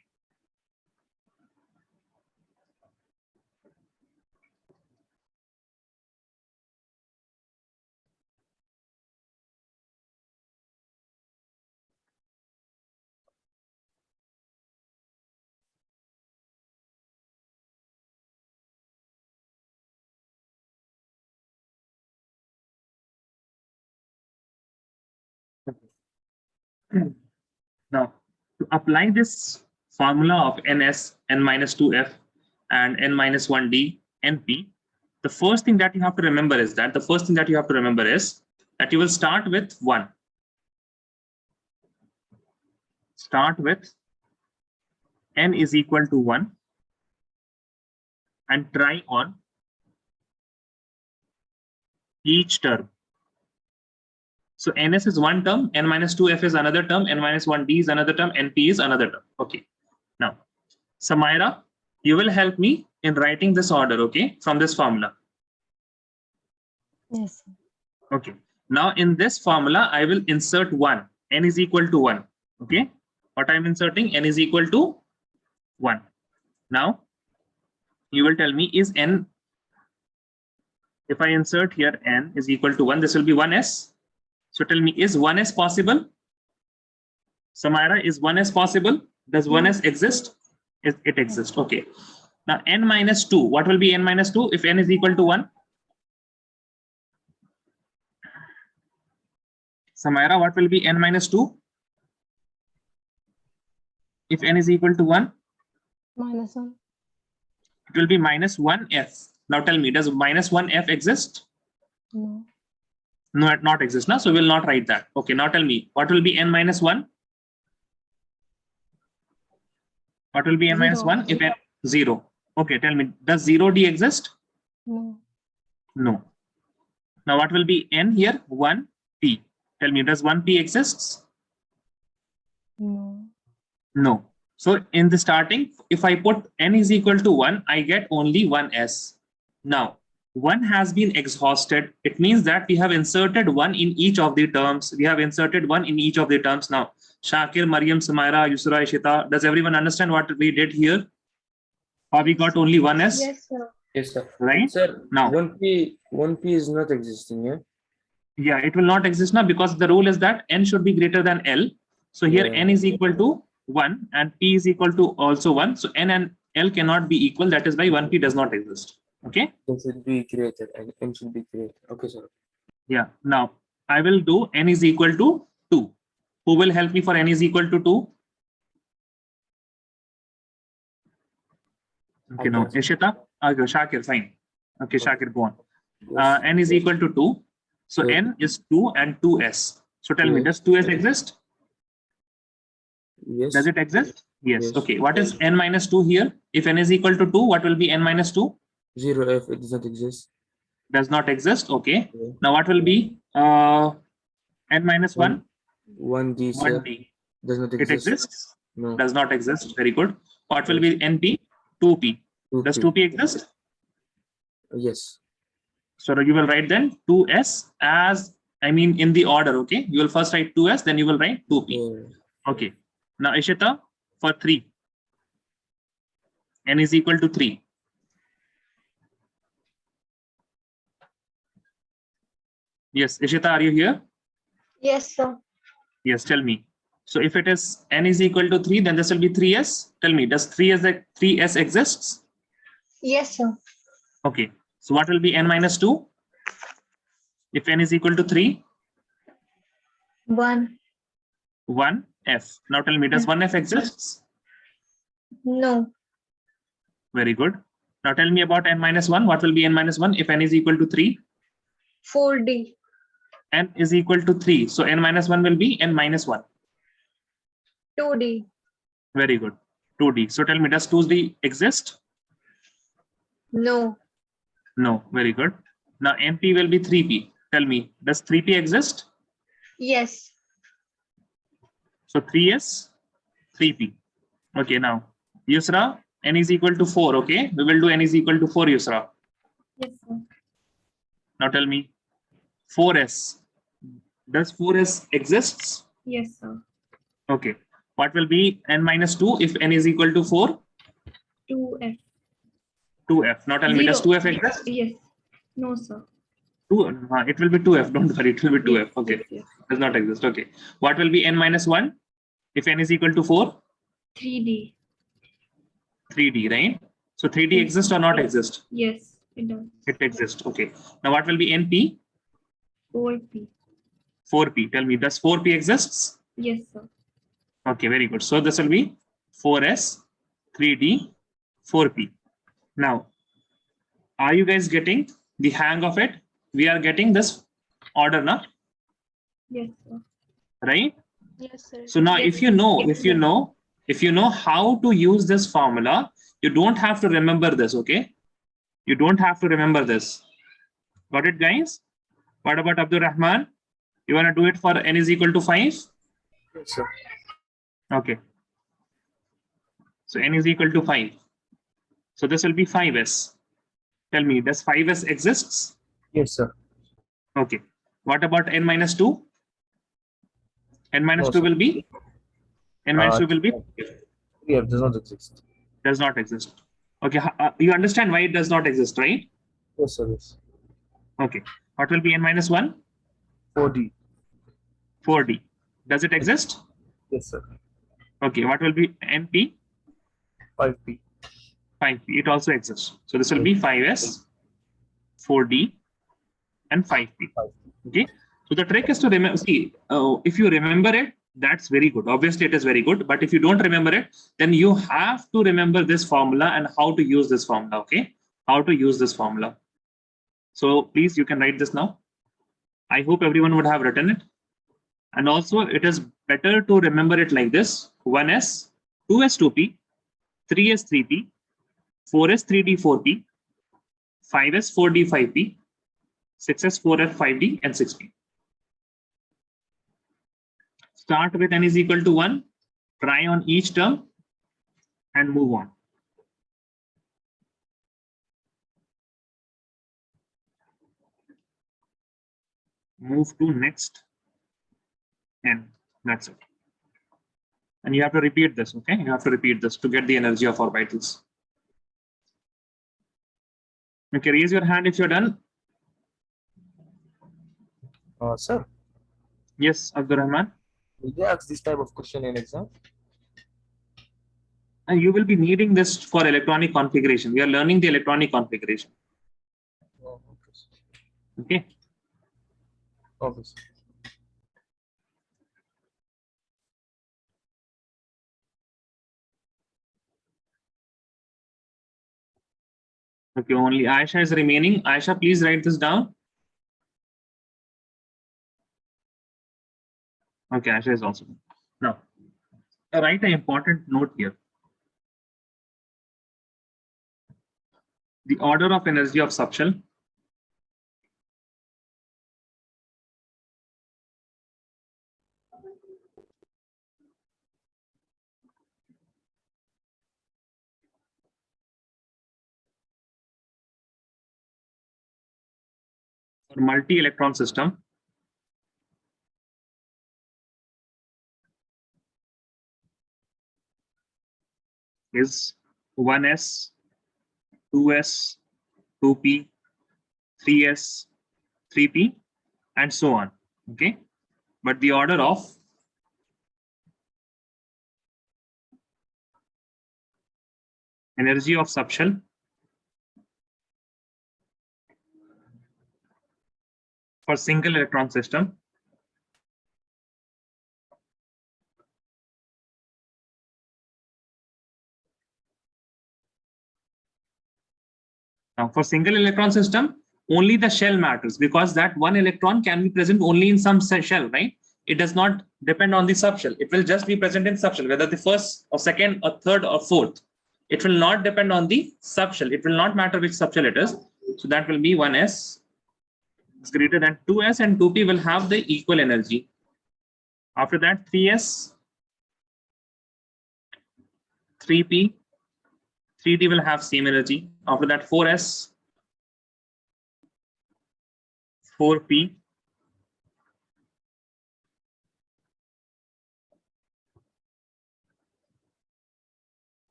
Now, to apply this formula of NS, N-2F, and N-1D, NP, the first thing that you have to remember is that you will start with 1. Start with N is equal to 1 and try on each term. So NS is one term, N-2F is another term, N-1D is another term, NP is another term. Okay. Now, Samaira, you will help me in writing this order, okay, from this formula. Yes. Okay. Now in this formula, I will insert 1. N is equal to 1. Okay. What I'm inserting? N is equal to 1. Now, you will tell me, is N, if I insert here N is equal to 1, this will be 1S. So tell me, is 1S possible? Samaira, is 1S possible? Does 1S exist? It exists. Okay. Now N-2, what will be N-2 if N is equal to 1? Samaira, what will be N-2 if N is equal to 1? -1. It will be -1F. Now tell me, does -1F exist? No. No, it not exist now, so we will not write that. Okay, now tell me, what will be N-1? What will be N-1 if N 0? Okay, tell me, does 0D exist? No. No. Now what will be N here? 1P. Tell me, does 1P exists? No. No. So in the starting, if I put N is equal to 1, I get only 1S. Now, 1 has been exhausted. It means that we have inserted 1 in each of the terms. Now, Shakir, Mariam, Samaira, Yusra, Ishita, does everyone understand what we did here? Or we got only 1S? Yes, sir. Yes, sir. Right? Sir, Now, 1P is not existing, yeah? yeah, it will not exist now because the rule is that N should be greater than L. So here Yeah. N is equal to 1 and P is equal to also 1. So N and L cannot be equal. That is why 1P does not exist. Okay. N should be greater and N should be greater. Okay, sir. Yeah. Now I will do N is equal to 2. Who will help me for N is equal to 2? Okay, now Ishita. Okay, Shakir, fine. Okay, Okay. Shakir, go on. Yes. N is equal to 2. So Yes. N is 2 and 2s. So tell me, Yes. does 2s exist? Yes. Does it exist? Yes. Yes. Okay. What is n minus 2 here? If n is equal to 2, what will be n minus 2? 0 if it does not exist. Does not exist. Okay. Yeah. Now what will be n minus 1? 1D, sir. 1d. Does not It exist. exists? No. Does not exist. Very good. What will be np? 2p. 2P. Does 2p exist? Yes. So you will write then 2s as, I mean, in the order. Okay. You will first write 2s, then you will write 2p. Yeah. Okay. Now Ishita, for 3. N is equal to 3. Yes, Ishita, are you here? Yes, sir. Yes, tell me. So if it is n is equal to 3, then this will be 3s. Tell me, does 3s exists? Yes, sir. Okay. So what will be n minus 2? If n is equal to 3, 1. 1f. Now tell me, does 1f exists? No. Very good. Now tell me about n minus 1. What will be n minus 1 if n is equal to 3? 4D. N is equal to 3. So n minus 1 will be n minus 1. 2D. Very good. 2d. So tell me, does 2d exist? No. No. Very good. Now np will be 3p. Tell me, does 3p exist? Yes. So 3s, 3p. Okay, now Yusra, n is equal to 4. Okay, we will do n is equal to 4, Yusra. Yes, sir. Now tell me, 4s. Does 4s exists? Yes, sir. Okay. What will be n minus 2 if n is equal to 4? 2f. 2f. Now tell me, does 2f Zero. exist? Yes. No, sir. 2, it will be 2f. Don't worry, it will be 2f. Yes, Okay, yes, yes. does not exist. Okay. What will be n minus 1 if n is equal to 4? 3D. 3d, right? So 3d Yes. exists or not exist? Yes, it does. It exists. Okay. Now what will be np? 4p. 4p. Tell me, does 4p exists? Yes, sir. Okay, very good. So this will be 4s, 3d, 4p. Now, are you guys getting the hang of it? We are getting this order now, Yes, sir. right? Yes, sir. So now, Yes. if you know how to use this formula, you don't have to remember this. Okay, you don't have to remember this. Got it, guys? What about Abdul Rahman? You want to do it for n is equal to 5? Yes, sir. Okay. So n is equal to 5. So this will be 5s. Tell me, does 5s exists? Yes, sir. Okay. What about n minus 2? N minus No, 2 sir. will be? N minus 2 will be? Yeah, does not exist. Does not exist. Okay. You understand why it does not exist, right? Yes, sir. Yes. Okay. What will be n minus 1? 4D. 4d. Does it exist? Yes, sir. Okay. What will be np? 5P. 5p. It also exists. So this will be 5s, 4d, and 5p. Okay. So the trick is to remember. See, if you remember it, that's very good. Obviously, it is very good. But if you don't remember it, then you have to remember this formula and how to use this formula. Okay. How to use this formula. So please, you can write this now. I hope everyone would have written it. And also, it is better to remember it like this: 1s, 2s, 2p, 3s, 3p, 4s, 3d, 4p, 5s, 4d, 5p, 6s, 4f, 5d, and 6p. Start with n is equal to 1, try on each term, and move on. Move to next n. That's it. And you have to repeat this, okay? You have to repeat this to get the energy of orbitals. Okay, raise your hand if you're done. Sir, Yes, Abdur Rahman. Will they ask this type of question in exam? And you will be needing this for electronic configuration. We are learning the electronic configuration. Oh, okay, sir. Okay. Okay, sir. Okay, only Aisha is remaining. Aisha, please write this down. Okay, Aisha is also. Now, write an important note here. The order of energy of subshell for multi-electron system is 1s, 2s, 2p, 3s, 3p, and so on. Okay, but the order of energy of subshell for single electron system now for single electron system only the shell matters, because that one electron can be present only in some shell, right? It does not depend on the subshell. It will just be present in subshell, whether the first or second or third or fourth. It will not depend on the subshell. It will not matter which subshell it is. So that will be 1s is greater than 2s, and 2p will have the equal energy. After that, 3s, 3p, 3d will have same energy. After that, 4s, 4p,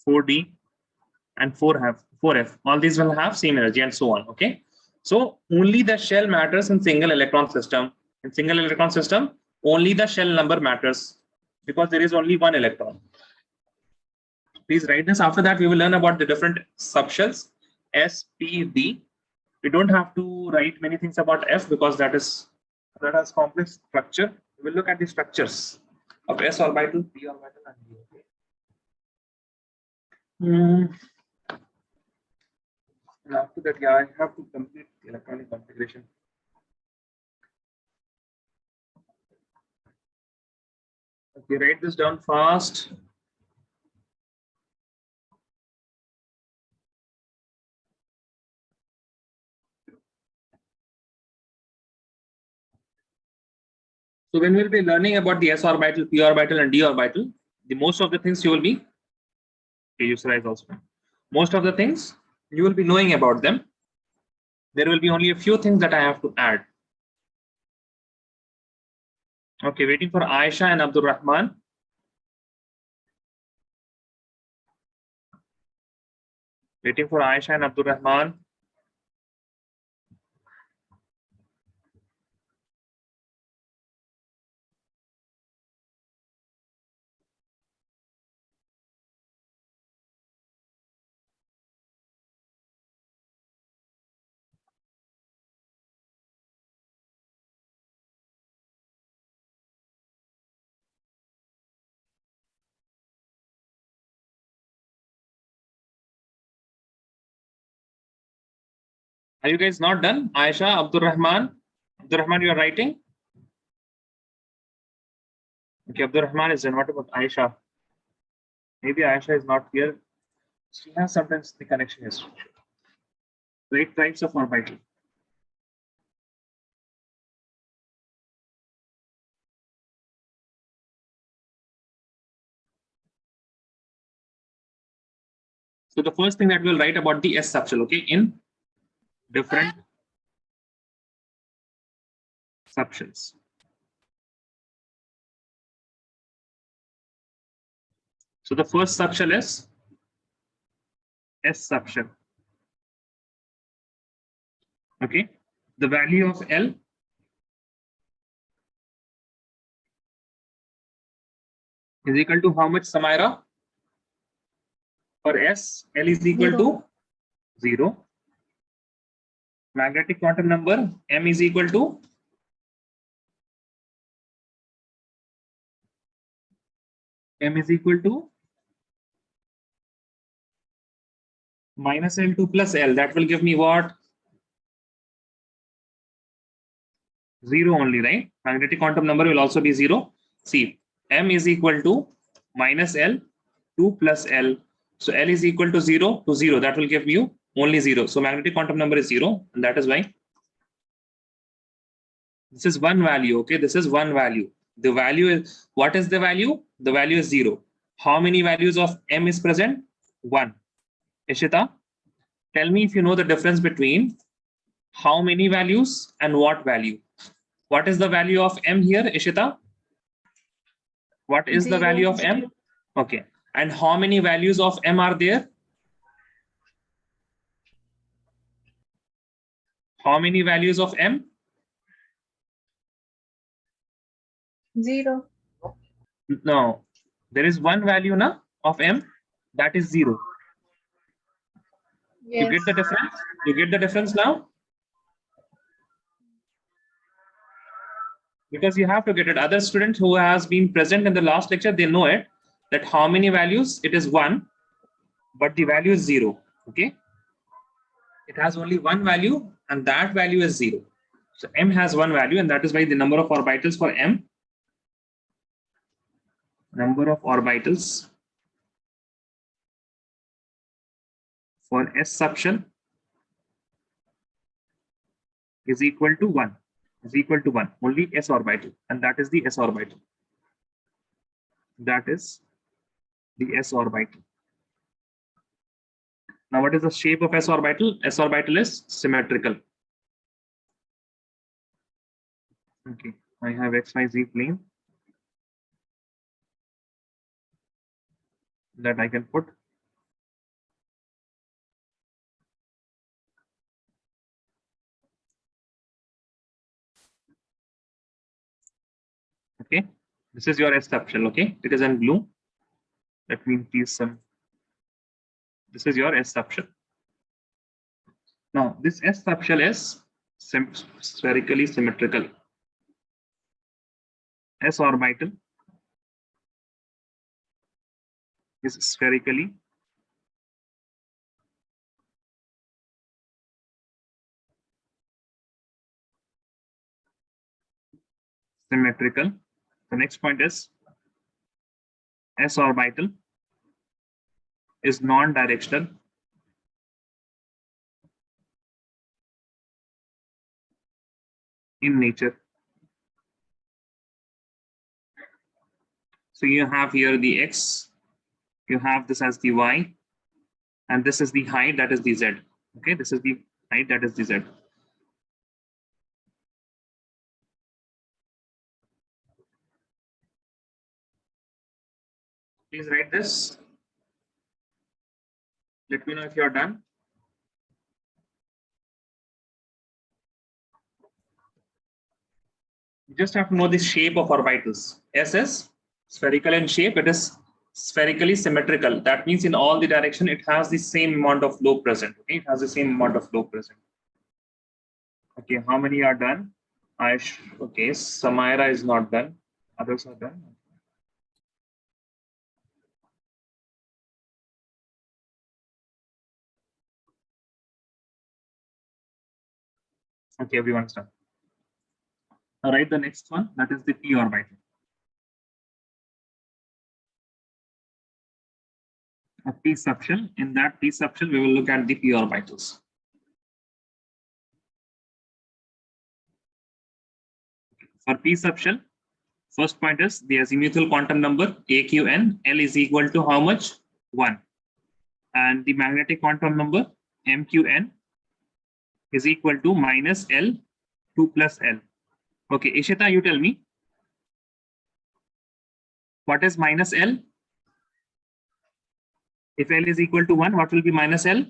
4d, and 4f. All these will have same energy and so on. Okay. So only the shell matters in single electron system. In single electron system, only the shell number matters because there is only one electron. Please write this. After that, we will learn about the different subshells, S, P, D. We don't have to write many things about F because that has complex structure. We will look at the structures of S orbital, P orbital, and D. Okay. And after that, yeah, I have to complete the electronic configuration. Okay, write this down fast. So when we'll be learning about the S orbital, P orbital, and D orbital, the most of the things you will be, also. Most of the things you will be knowing about them. There will be only a few things that I have to add. Okay, waiting for Aisha and Abdul Rahman. Waiting for Aisha and Abdul Rahman. Are you guys not done? Aisha, Abdul Rahman, you are writing? Okay, Abdul Rahman is done. What about Aisha? Maybe Aisha is not here. She has sometimes the connection is right types of orbital. So the first thing that we'll write about the S subshell, okay, in different subshells. So the first subshell is S subshell. Okay, the value of L is equal to how much, Samaira? For S, L is equal to 0. Magnetic quantum number, M is equal to minus L2 plus L, that will give me what? 0 only, right? Magnetic quantum number will also be 0. See, M is equal to minus L, 2 plus L. So L is equal to 0 to 0. That will give you only 0. So magnetic quantum number is 0. And that is why this is one value. Okay, this is one value. The value is, what is the value? The value is 0. How many values of M is present? 1. Ishita, tell me if you know the difference between how many values and what value. What is the value of M here, Ishita? What is the value of M? Okay. And how many values of M are there? How many values of M? 0. No, there is one value na, of M, that is 0. Yes. You get the difference? You get the difference now? Because you have to get it. Other students who has been present in the last lecture, they know it, that how many values? It is 1, but the value is 0. Okay. It has only one value and that value is 0. So M has one value, and that is why the number of orbitals for M, number of orbitals for S subshell is equal to 1. Is equal to 1. Only S orbital, and that is the S orbital. That is the S orbital. Now, what is the shape of S orbital? S orbital is symmetrical. Okay, I have XYZ plane that I can put. Okay, this is your S subshell. Okay, it is in blue. Let me please some. This is your S subshell. Now, this S subshell is spherically symmetrical. S orbital is spherically symmetrical. The next point is S orbital is non-directional. In nature. So you have here the X, you have this as the Y, and this is the height, that is the Z. Okay, this is the height, that is the Z. Please write this. Let me know if you are done. You just have to know the shape of orbitals. S is spherical in shape, it is spherically symmetrical. That means in all the direction, it has the same amount of flow present. Okay, it has the same amount of flow present. Okay, how many are done? Okay, Samaira is not done. Others are done. Okay, everyone's done. All right, the next one, that is the p orbital. A p subshell. In that p subshell, we will look at the p orbitals. For p subshell, first point is the azimuthal quantum number AQN. L is equal to how much? 1. And the magnetic quantum number MQN is equal to minus L, 2 plus L. Okay, Ishita, you tell me. What is minus L? If L is equal to 1, what will be minus L?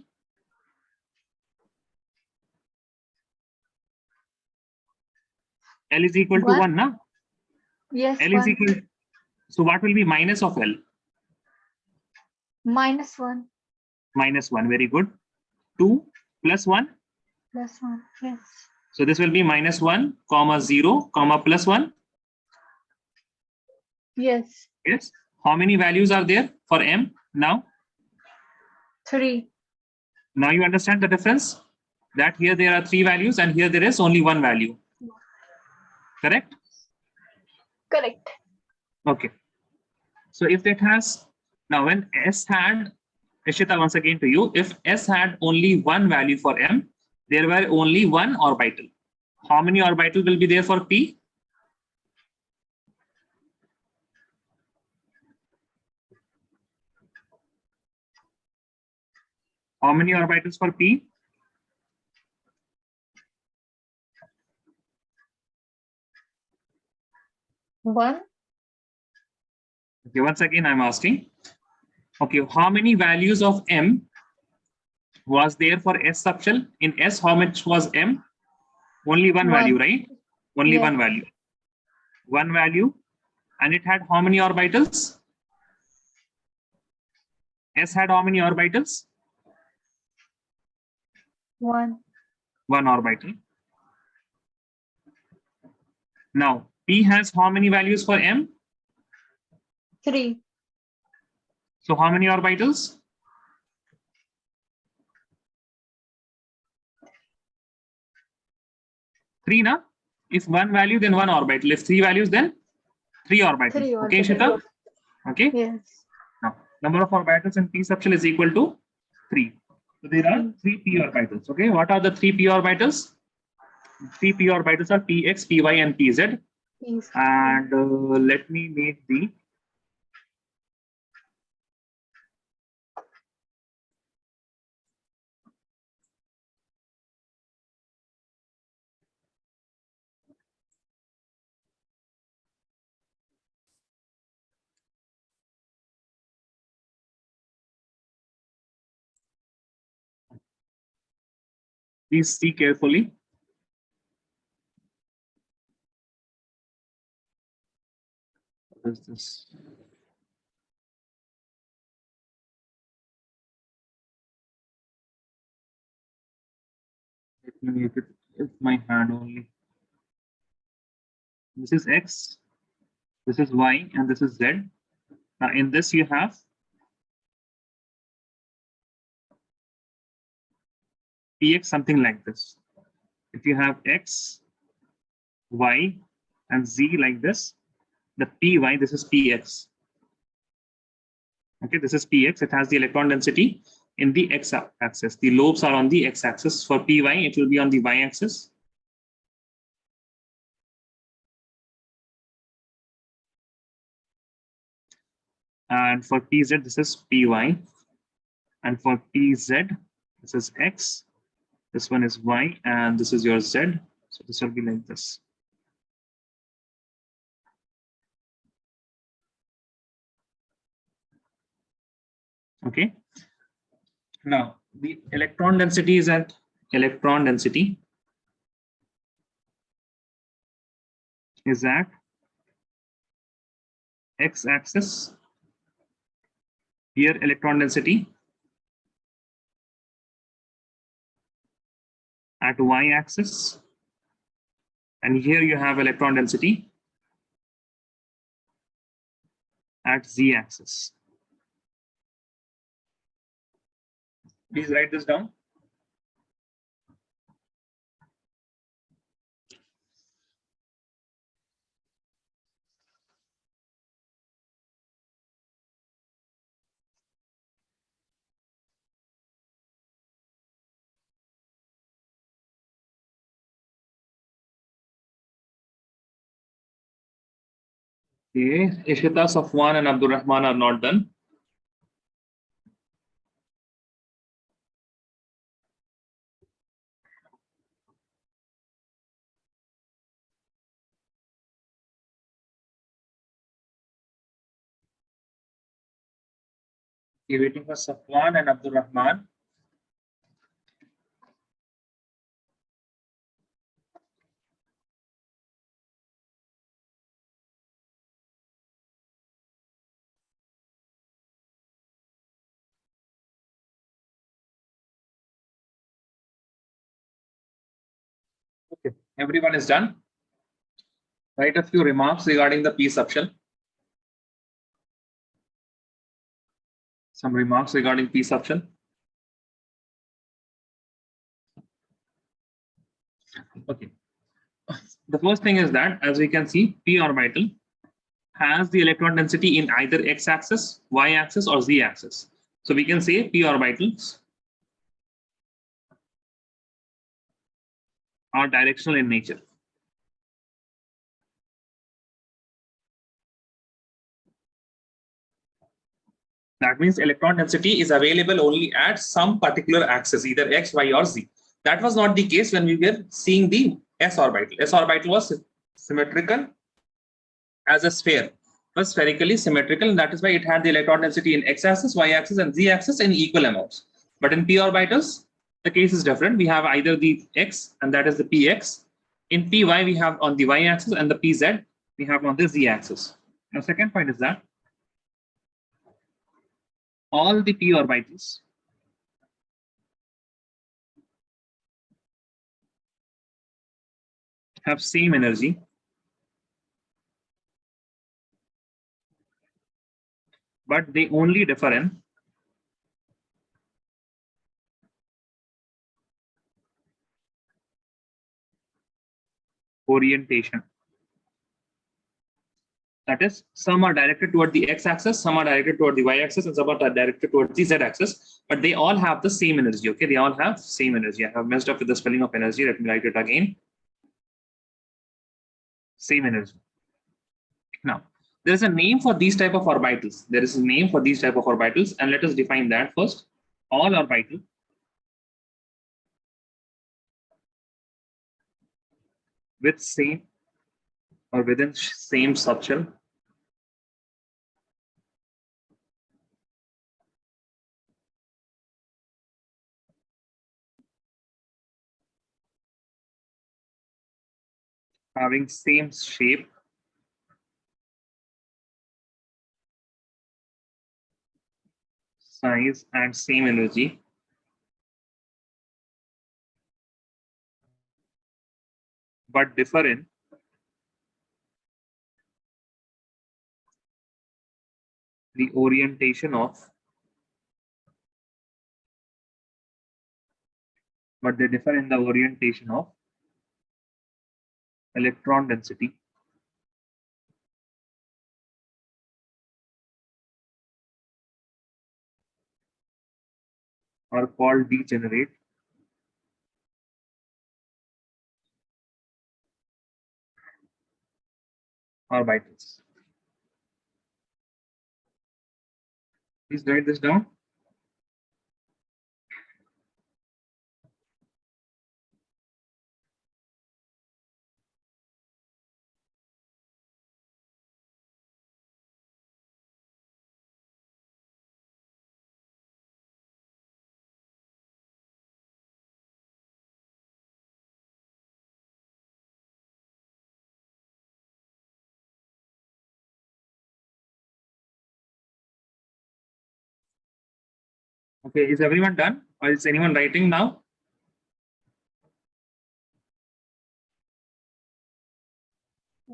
L is equal to 1, na? Yes. L is equal. So what will be minus of L? Minus 1. Minus 1, very good. 2 plus 1. Plus 1. Yes. So this will be minus 1, comma 0, comma plus 1. Yes. Yes. How many values are there for M now? 3. Now you understand the difference? That here there are 3 values and here there is only 1 value. Correct? Correct. Okay. So if it has, now when S had, Ishita, once again to you, if S had only 1 value for M, there were only 1 orbital. How many orbital will be there for P? How many orbitals for P? One. Okay, once again, I'm asking. Okay, how many values of M was there for S subshell? In S, how much was M? Only one value, right? Only Yeah. one value. One value. And it had how many orbitals? S had how many orbitals? One. One orbital. Now, P has how many values for M? 3. So how many orbitals? 3, na? If 1 value, then 1 orbital. If 3 values, then 3 orbitals. 3 Okay, orbitals. Ishita? Okay. Yes. Now, number of orbitals in P subshell is equal to 3. So there are 3 P orbitals. Okay, what are the 3 P orbitals? 3 P orbitals are Px, Py, and Pz. Yes. And let me make the please see carefully. What is this? Let me make it with my hand only. This is X, this is Y, and this is Z. Now in this you have Px something like this. If you have X, Y, and Z like this, the Py, this is Px. Okay, this is Px. It has the electron density in the X axis. The lobes are on the X axis. For Py, it will be on the Y axis. And for Pz, this is Py. And for Pz, this is X. This one is Y, and this is your Z. So this will be like this. Okay. Now the electron density is at electron density is at X axis. Here electron density at Y axis. And here you have electron density at Z axis. Please write this down. Okay, Ishita, Safwan, and Abdul Rahman are not done. Okay, waiting for Safwan and Abdul Rahman. Okay, everyone is done. Write a few remarks regarding the P subshell. Some remarks regarding P subshell. Okay. The first thing is that, as we can see, p orbital has the electron density in either x-axis, y-axis, or z-axis. So we can say p orbitals are directional in nature. That means electron density is available only at some particular axis, either x, y, or z. That was not the case when we were seeing the s orbital. S orbital was symmetrical as a sphere, was spherically symmetrical, and that is why it had the electron density in x-axis, y-axis, and z-axis in equal amounts. But in p orbitals, the case is different. We have either the x, and that is the px. In py, we have on the y-axis, and the pz we have on the z-axis. Now, second point is that all the p orbitals have same energy, but they only differ in orientation. That is, some are directed toward the x-axis, some are directed toward the y-axis, and some are directed toward the z-axis. But they all have the same energy. Okay, they all have same energy. I have messed up with the spelling of energy. Let me write it again. Same energy. Now, there is a name for these type of orbitals. There is a name for these type of orbitals, and let us define that first. All orbital with same or within same subshell having same shape, size, and same energy but differ in the orientation of, but they differ in the orientation of electron density are called degenerate orbitals. Please write this down. Okay, is everyone done? Or is anyone writing now?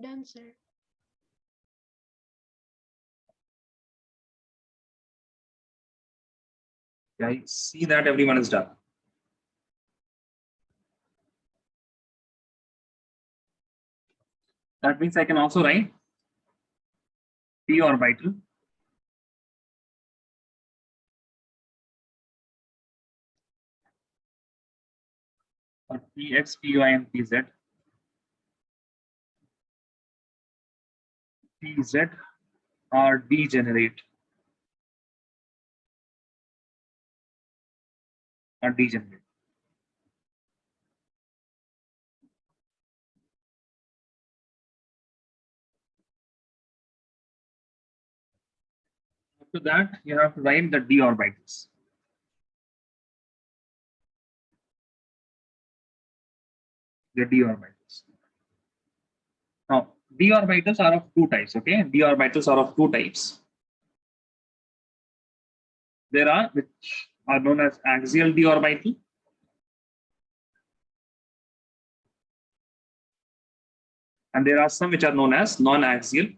Done, sir. I see that everyone is done. That means I can also write p orbital or px, py, and pz. Pz are degenerate. Are degenerate. After that, you have to write the d orbitals. The d orbitals. Now, d orbitals are of two types. Okay, d orbitals are of two types. There are which are known as axial d orbital, and there are some which are known as non-axial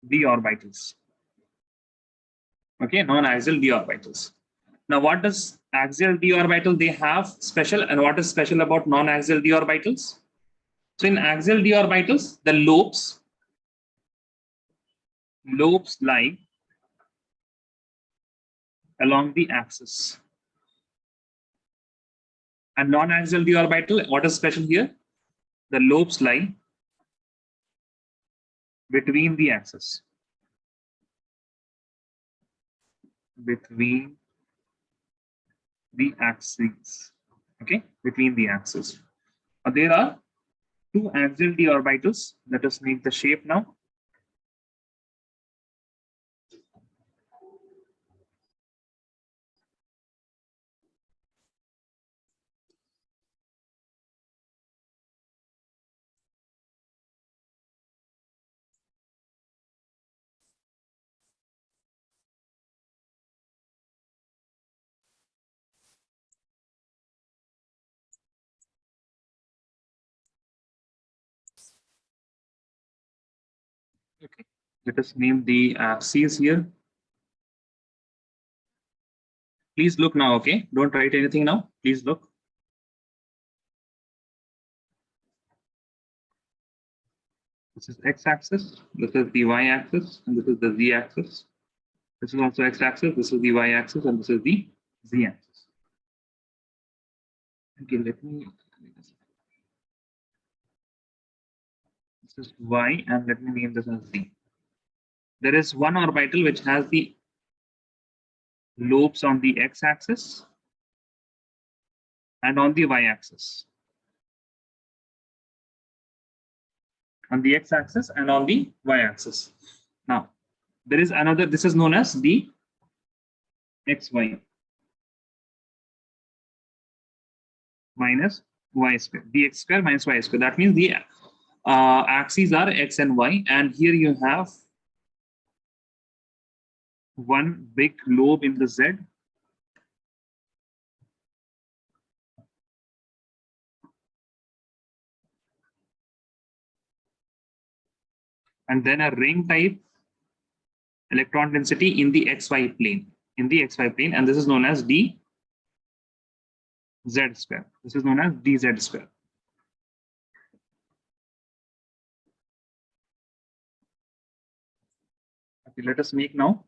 d orbitals. Okay, non-axial d orbitals. Now, what does axial d orbital, they have special. And what is special about non-axial d orbitals? So in axial d orbitals, the lobes lie along the axis. And non-axial d orbital, what is special here? The lobes lie between the axis. Between the axes. Okay, between the axes. There are two axial d orbitals. Let us make the shape now. Okay, let us name the axes here. Please look now, okay? Don't write anything now. Please look. This is x-axis, this is the y-axis, and this is the z-axis. This is also x-axis, this is the y-axis, and this is the z-axis. Okay, let me. This is y, and let me name this as z. There is one orbital which has the lobes on the x-axis and on the y-axis. On the x-axis and on the y-axis. Now, there is another, this is known as the xy minus y square, dx square minus y square. That means the axes are x and y, and here you have one big lobe in the z. And then a ring type electron density in the xy plane, and this is known as dz square. This is known as dz square. Okay, let us make now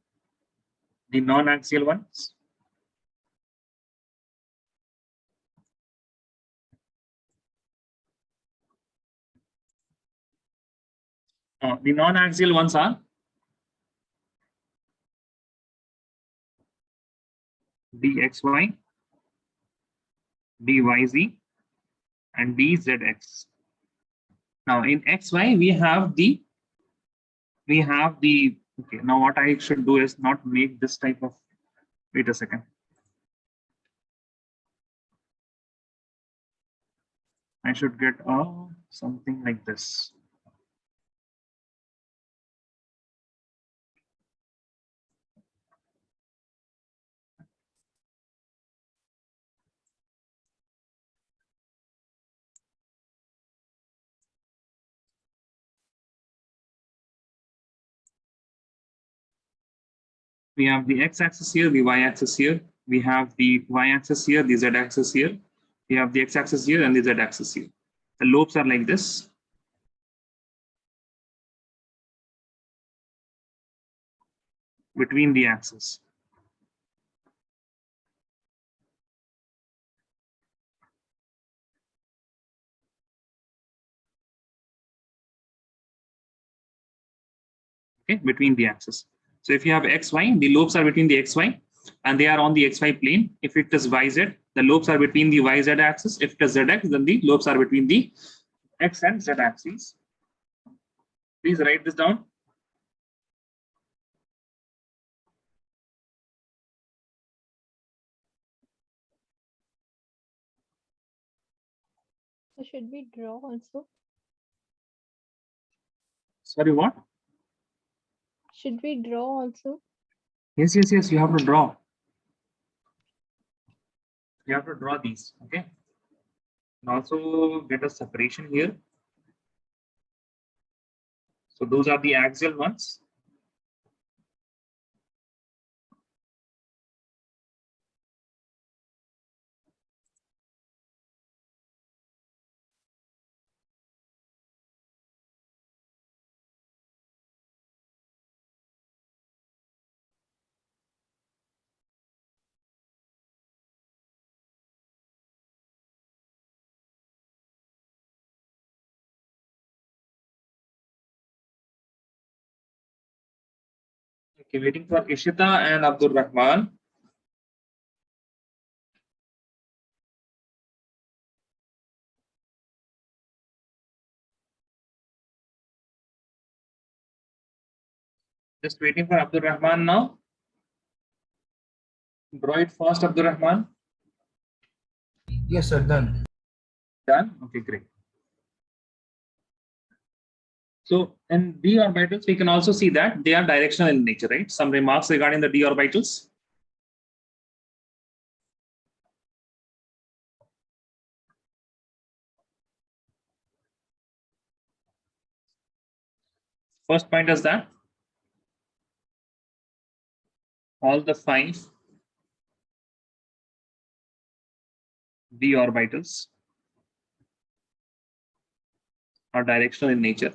the non-axial ones. The non-axial ones are dxy, dyz, and dzx. Now in xy we have the okay. Now what I should do is not make this type of. Wait a second. I should get something like this. We have the x-axis here, the y-axis here. We have the y-axis here, the z-axis here. We have the x-axis here and the z-axis here. The lobes are like this. Between the axes. Okay, between the axes. So if you have xy, the lobes are between the xy and they are on the xy plane. If it is yz, the lobes are between the yz axis. If it is zx, then the lobes are between the x and z axes. Please write this down. So should we draw also? Sorry, what? Should we draw also? Yes, you have to draw. You have to draw these, okay? And also get a separation here. So those are the axial ones. Okay, waiting for Ishita and Abdul Rahman. Just waiting for Abdul Rahman now. Draw it fast, Abdul Rahman. Yes, sir. Done. Done? Okay, great. So in d orbitals, we can also see that they are directional in nature, right? Some remarks regarding the d orbitals. First point is that all the 5 d orbitals are directional in nature.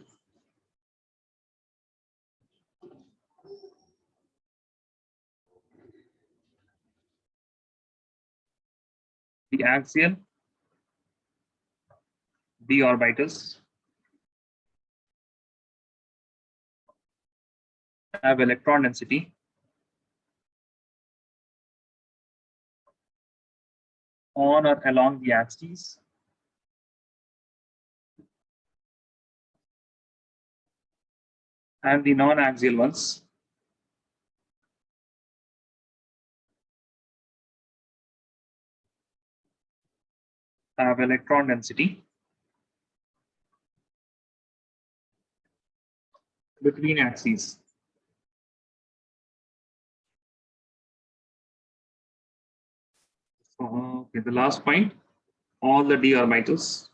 The axial d orbitals have electron density on or along the axes and the non-axial ones have electron density between axes. Okay, the last point, all the d orbitals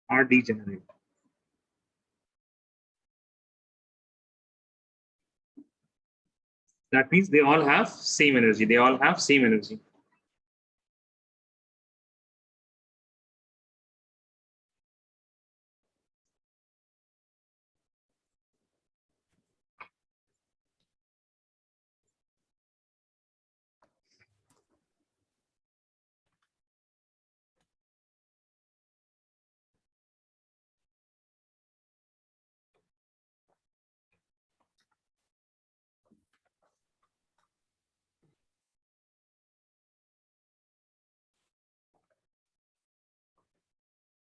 are degenerate. That means they all have same energy. They all have same energy.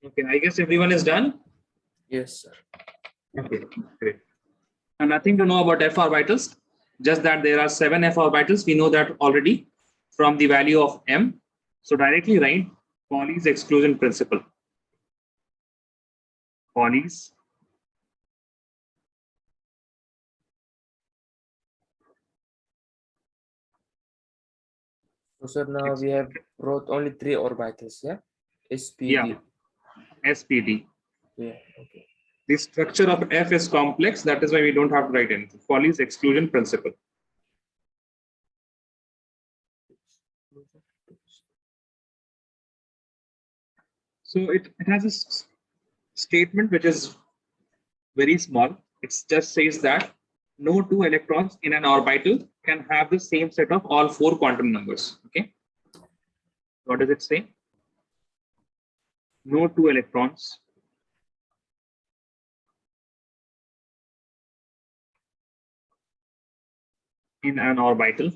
Okay, I guess everyone is done. Yes, sir. Okay, great. And nothing to know about f orbitals, just that there are 7 f orbitals. We know that already from the value of m. So directly write Pauli's exclusion principle. Pauli's So, sir, now we have brought only 3 orbitals, yeah? SPD. Yeah. SPD. Yeah, okay. The structure of F is complex. That is why we don't have to write anything. Pauli's exclusion principle. So it has a statement which is very small. It just says that no 2 electrons in an orbital can have the same set of all 4 quantum numbers. Okay. What does it say? No 2 electrons in an orbital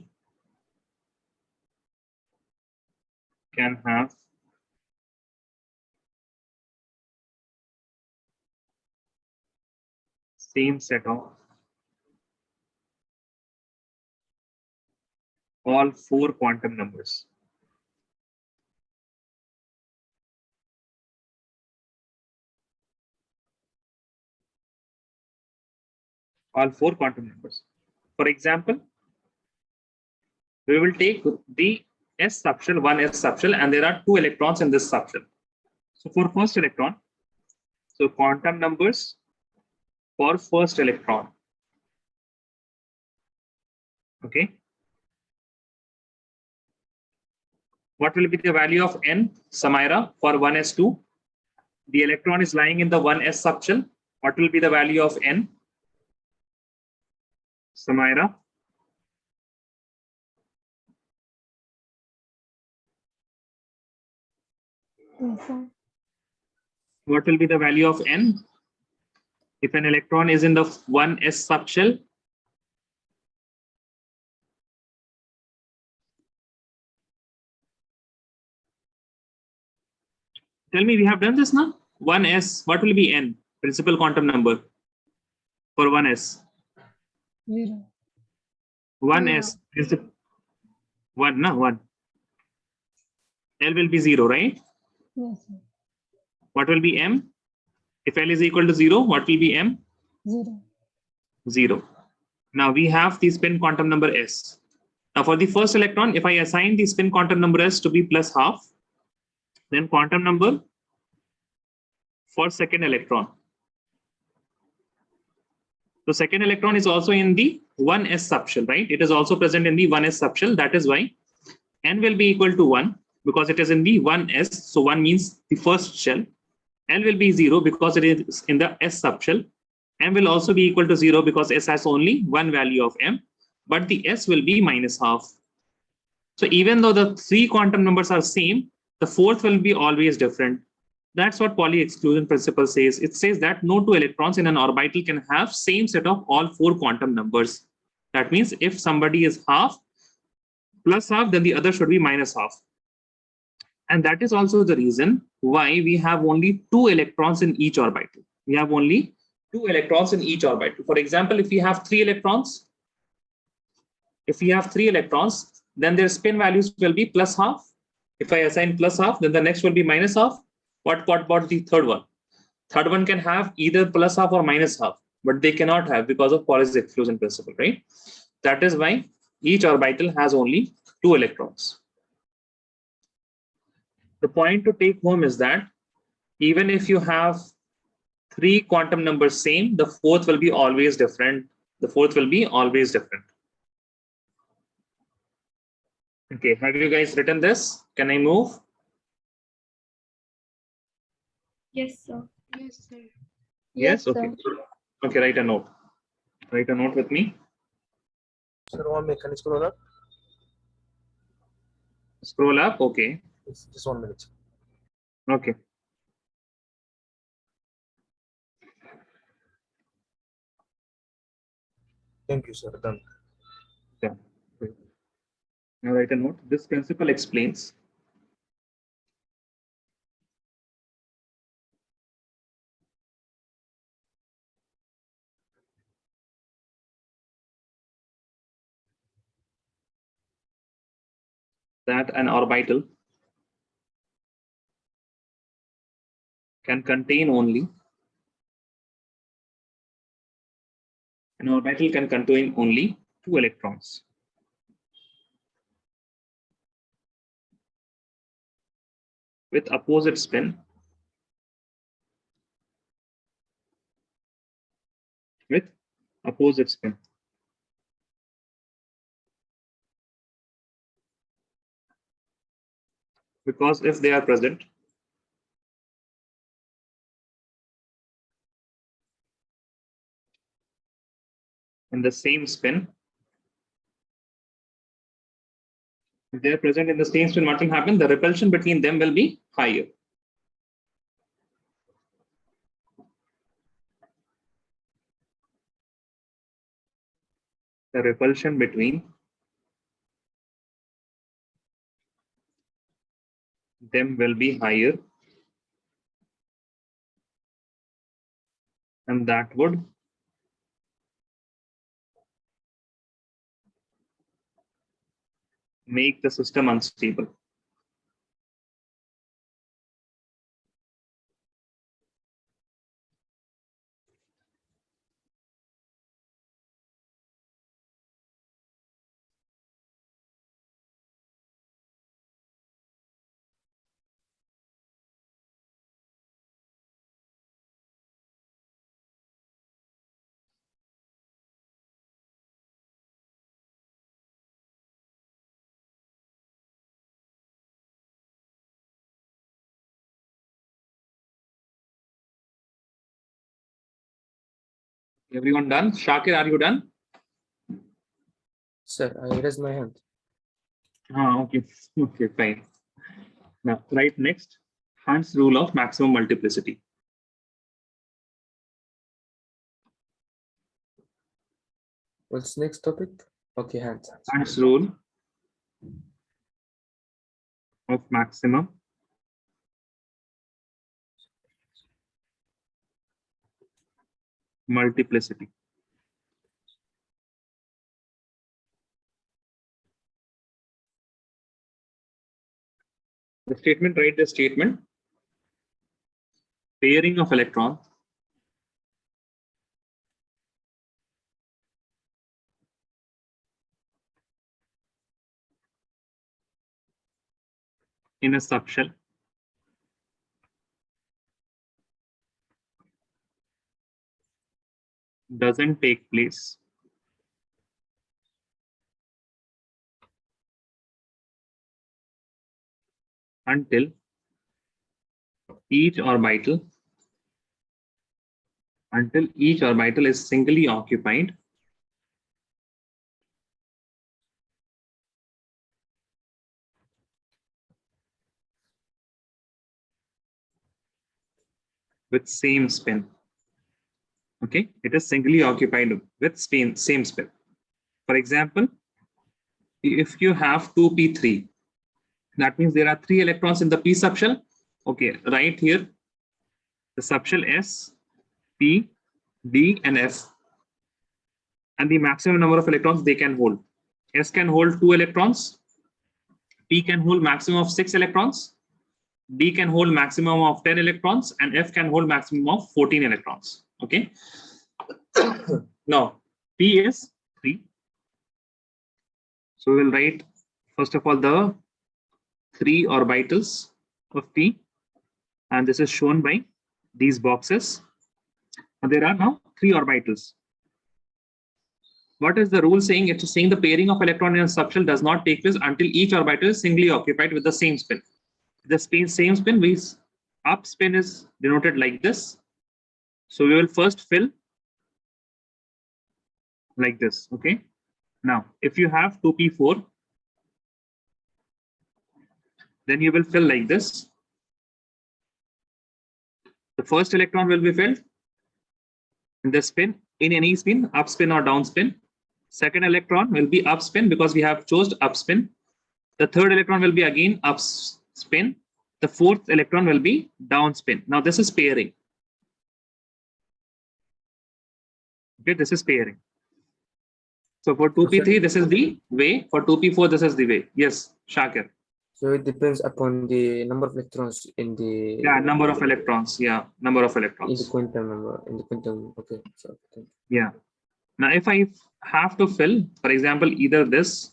can have same set of all 4 quantum numbers. All 4 quantum numbers. For example, we will take the s subshell, one s subshell, and there are 2 electrons in this subshell. So for first electron, so quantum numbers for first electron. Okay. What will be the value of n, Samira, for 1s2? The electron is lying in the 1s subshell. What will be the value of n, Samira? Yes, sir. What will be the value of n? If an electron is in the 1s subshell, tell me, we have done this now. 1s, what will be n? Principal quantum number for 1s. 0. 1s, principal 1, no, 1. L will be 0, right? Yes, sir. What will be m? If L is equal to 0, what will be m? 0. 0. Now we have the spin quantum number s. Now for the first electron, if I assign the spin quantum number s to be plus half, then quantum number for second electron. So second electron is also in the 1s subshell, right? It is also present in the 1s subshell. That is why n will be equal to 1 because it is in the 1s. So 1 means the first shell. L will be 0 because it is in the s subshell. M will also be equal to 0 because s has only one value of m, but the s will be minus half. So even though the three quantum numbers are same, the fourth will be always different. That's what Pauli exclusion principle says. It says that no two electrons in an orbital can have same set of all four quantum numbers. That means if somebody is half plus half, then the other should be minus half. And that is also the reason why we have only two electrons in each orbital. We have only two electrons in each orbital. For example, if we have three electrons, then their spin values will be plus half. If I assign plus half, then the next will be minus half. What about the third one? Third one can have either plus half or minus half, but they cannot have because of Pauli's exclusion principle, right? That is why each orbital has only two electrons. The point to take home is that even if you have three quantum numbers same, the fourth will be always different. The fourth will be always different. Okay, have you guys written this? Can I move? Yes, sir. Yes, sir. Yes, Yes, okay. sir. Okay, write a note. Write a note with me. Sir, 1 minute. Can you scroll up? Scroll up, okay. It's just 1 minute. Okay. Thank you, sir. Done. Yeah. Now write a note. This principle explains that an orbital can contain only two electrons. With opposite spin. With opposite spin. Because if they are present, in the same spin, if they are present in the same spin, what will happen? The repulsion between them will be higher. The repulsion between them will be higher, and that would make the system unstable. Everyone done? Shakir, are you done? Sir, I raised my hand. Okay. Okay, fine. Now, right next. Hunt's rule of maximum multiplicity. What's next topic? Okay, hands. Hunt's rule of maximum multiplicity. The statement, write the statement. Pairing of electrons in a subshell doesn't take place until each orbital is singly occupied with same spin. Okay, it is singly occupied with same spin. For example, if you have 2p3, that means there are 3 electrons in the p subshell. Okay, right here, the subshell S, P, D, and F, and the maximum number of electrons they can hold. S can hold 2 electrons, P can hold maximum of 6 electrons, D can hold maximum of 10 electrons, and F can hold maximum of 14 electrons. Okay. Now, P is 3. So we'll write, first of all, the 3 orbitals of P, and this is shown by these boxes. And there are now 3 orbitals. What is the rule saying? It's saying the pairing of electron in a subshell does not take place until each orbital is singly occupied with the same spin. The same spin means up spin is denoted like this. So we will first fill like this. Okay. Now, if you have 2p4, then you will fill like this. The first electron will be filled in the spin, in any spin, up spin or down spin. Second electron will be up spin because we have chosen up spin. The third electron will be again up spin. The fourth electron will be down spin. Now this is pairing. Okay, this is pairing. So for 2p3, this is the way. For 2p4, this is the way. Yes, Shakir. So it depends upon the number of electrons in the. Yeah, number of electrons. Yeah, number of In the electrons. quantum number. In the quantum. Okay. So thank Yeah. Now, if I have to fill, for example, either this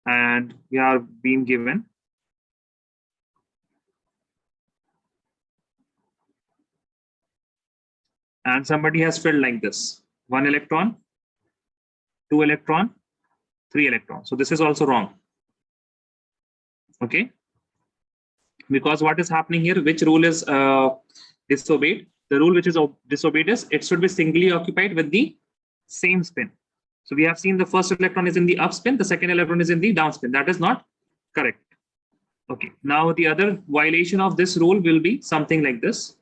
and we are being given and somebody has filled like this: 1 electron, 2 electron, 3 electrons. So this is also wrong. Okay. Because what is happening here, which rule is disobeyed? The rule which is disobeyed is it should be singly occupied with the same spin. So we have seen the first electron is in the up spin, the second electron is in the down spin. That is not correct. Okay. Now the other violation of this rule will be something like this.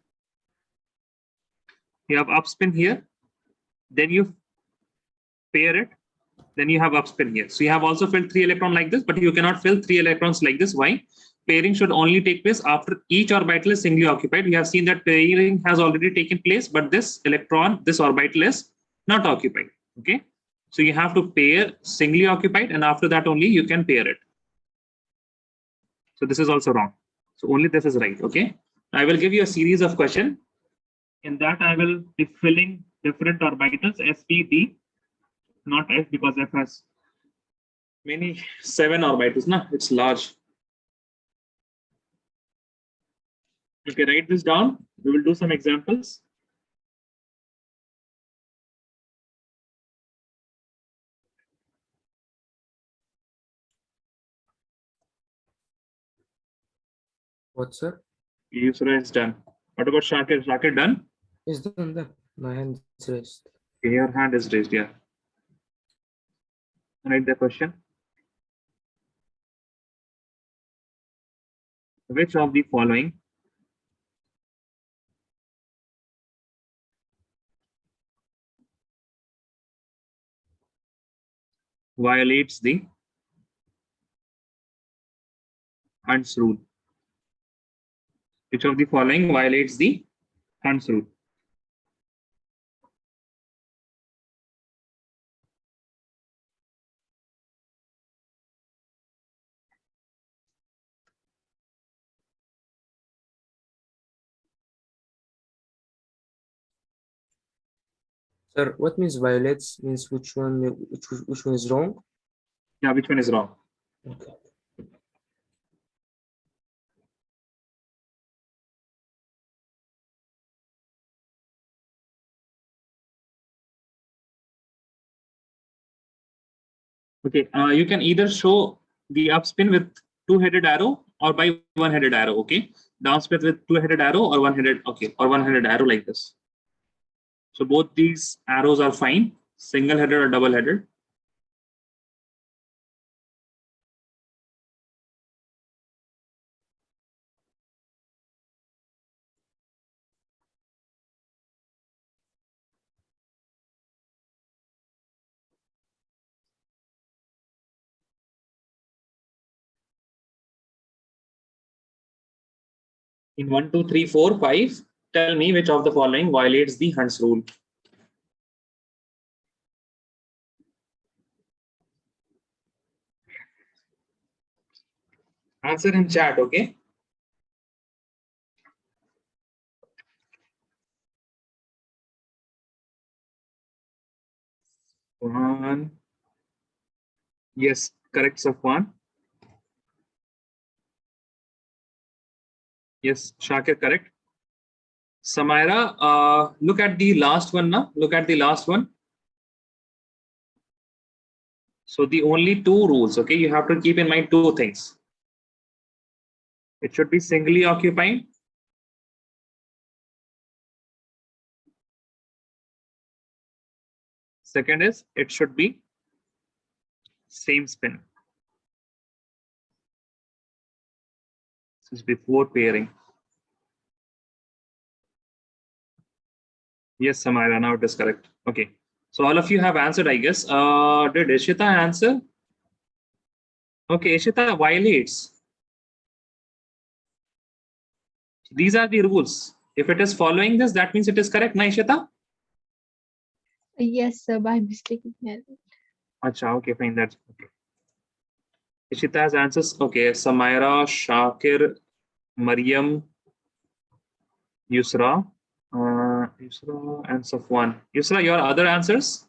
You have up spin here, then you pair it, then you have up spin here. So you have also filled 3 electrons like this, but you cannot fill 3 electrons like this. Why? Pairing should only take place after each orbital is singly occupied. We have seen that pairing has already taken place, but this electron, this orbital is not occupied. Okay. So you have to pair singly occupied, and after that only you can pair it. So this is also wrong. So only this is right. Okay. I will give you a series of questions. In that I will be filling different orbitals S, P, D, not F because F has many 7 orbitals. No, it's large. Okay, write this down. We will do some examples. What, sir? Yusra is done. What about Shakir? Shakir done? Is done that. My hand is raised. Okay, your hand is raised. Yeah. Write the question. Which of the following violates the Hunt's rule? Which of the following violates the Hunt's rule? Sir, what means violates? Means which one is wrong? Yeah, which one is wrong? Okay. Okay, you can either show the upspin with two-headed arrow or by one-headed arrow. Okay, downspin with two-headed arrow or one-headed. Okay, or one-headed arrow like this. So both these arrows are fine, single-headed or double-headed. In 1, 2, 3, 4, 5, tell me which of the following violates the Hunt's rule. Answer in chat, okay? One. Yes, correct, Safwan. Yes, Shakir, correct. Samaira, look at the last one now. Look at the last one. So the only two rules, okay? You have to keep in mind two things. It should be singly occupied. Second is it should be same spin. This is before pairing. Yes, Samira, now it is correct. Okay. So all of you have answered, I guess. Did Ishita answer? Okay, Ishita violates. These are the rules. If it is following this, that means it is correct, na Ishita? Yes, sir, by mistake. Acha, okay, fine, that's okay. Ishita has answers. Okay, Samira, Shakir, Mariam, Yusra, Yusra and Safwan. Yusra, your other answers?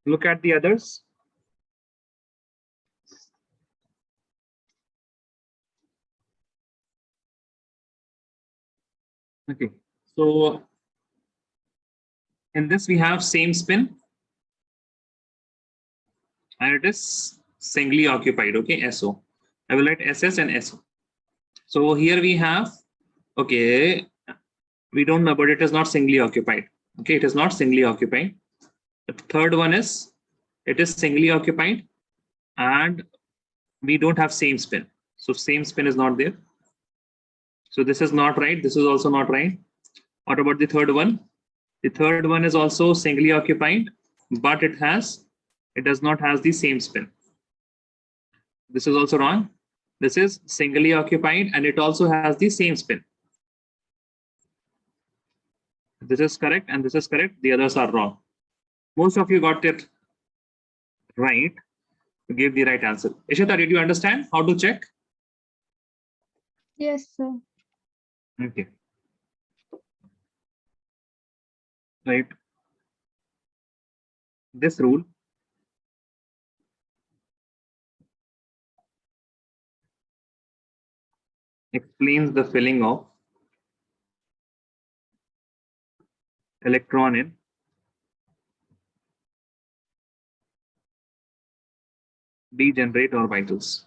Look at the others. Okay, so in this we have same spin and it is singly occupied. Okay, SO. I will write SS and SO. So here we have, okay, we don't know, but it is not singly occupied. Okay, it is not singly occupied. The third one is it is singly occupied and we don't have same spin. So same spin is not there. So this is not right. This is also not right. What about the third one? The third one is also singly occupied, but it does not have the same spin. This is also wrong. This is singly occupied and it also has the same spin. This is correct and this is correct. The others are wrong. Most of you got it right. You gave the right answer. Ishita, did you understand how to check? Yes, sir. Okay. Right. This rule explains the filling of electron in degenerate orbitals.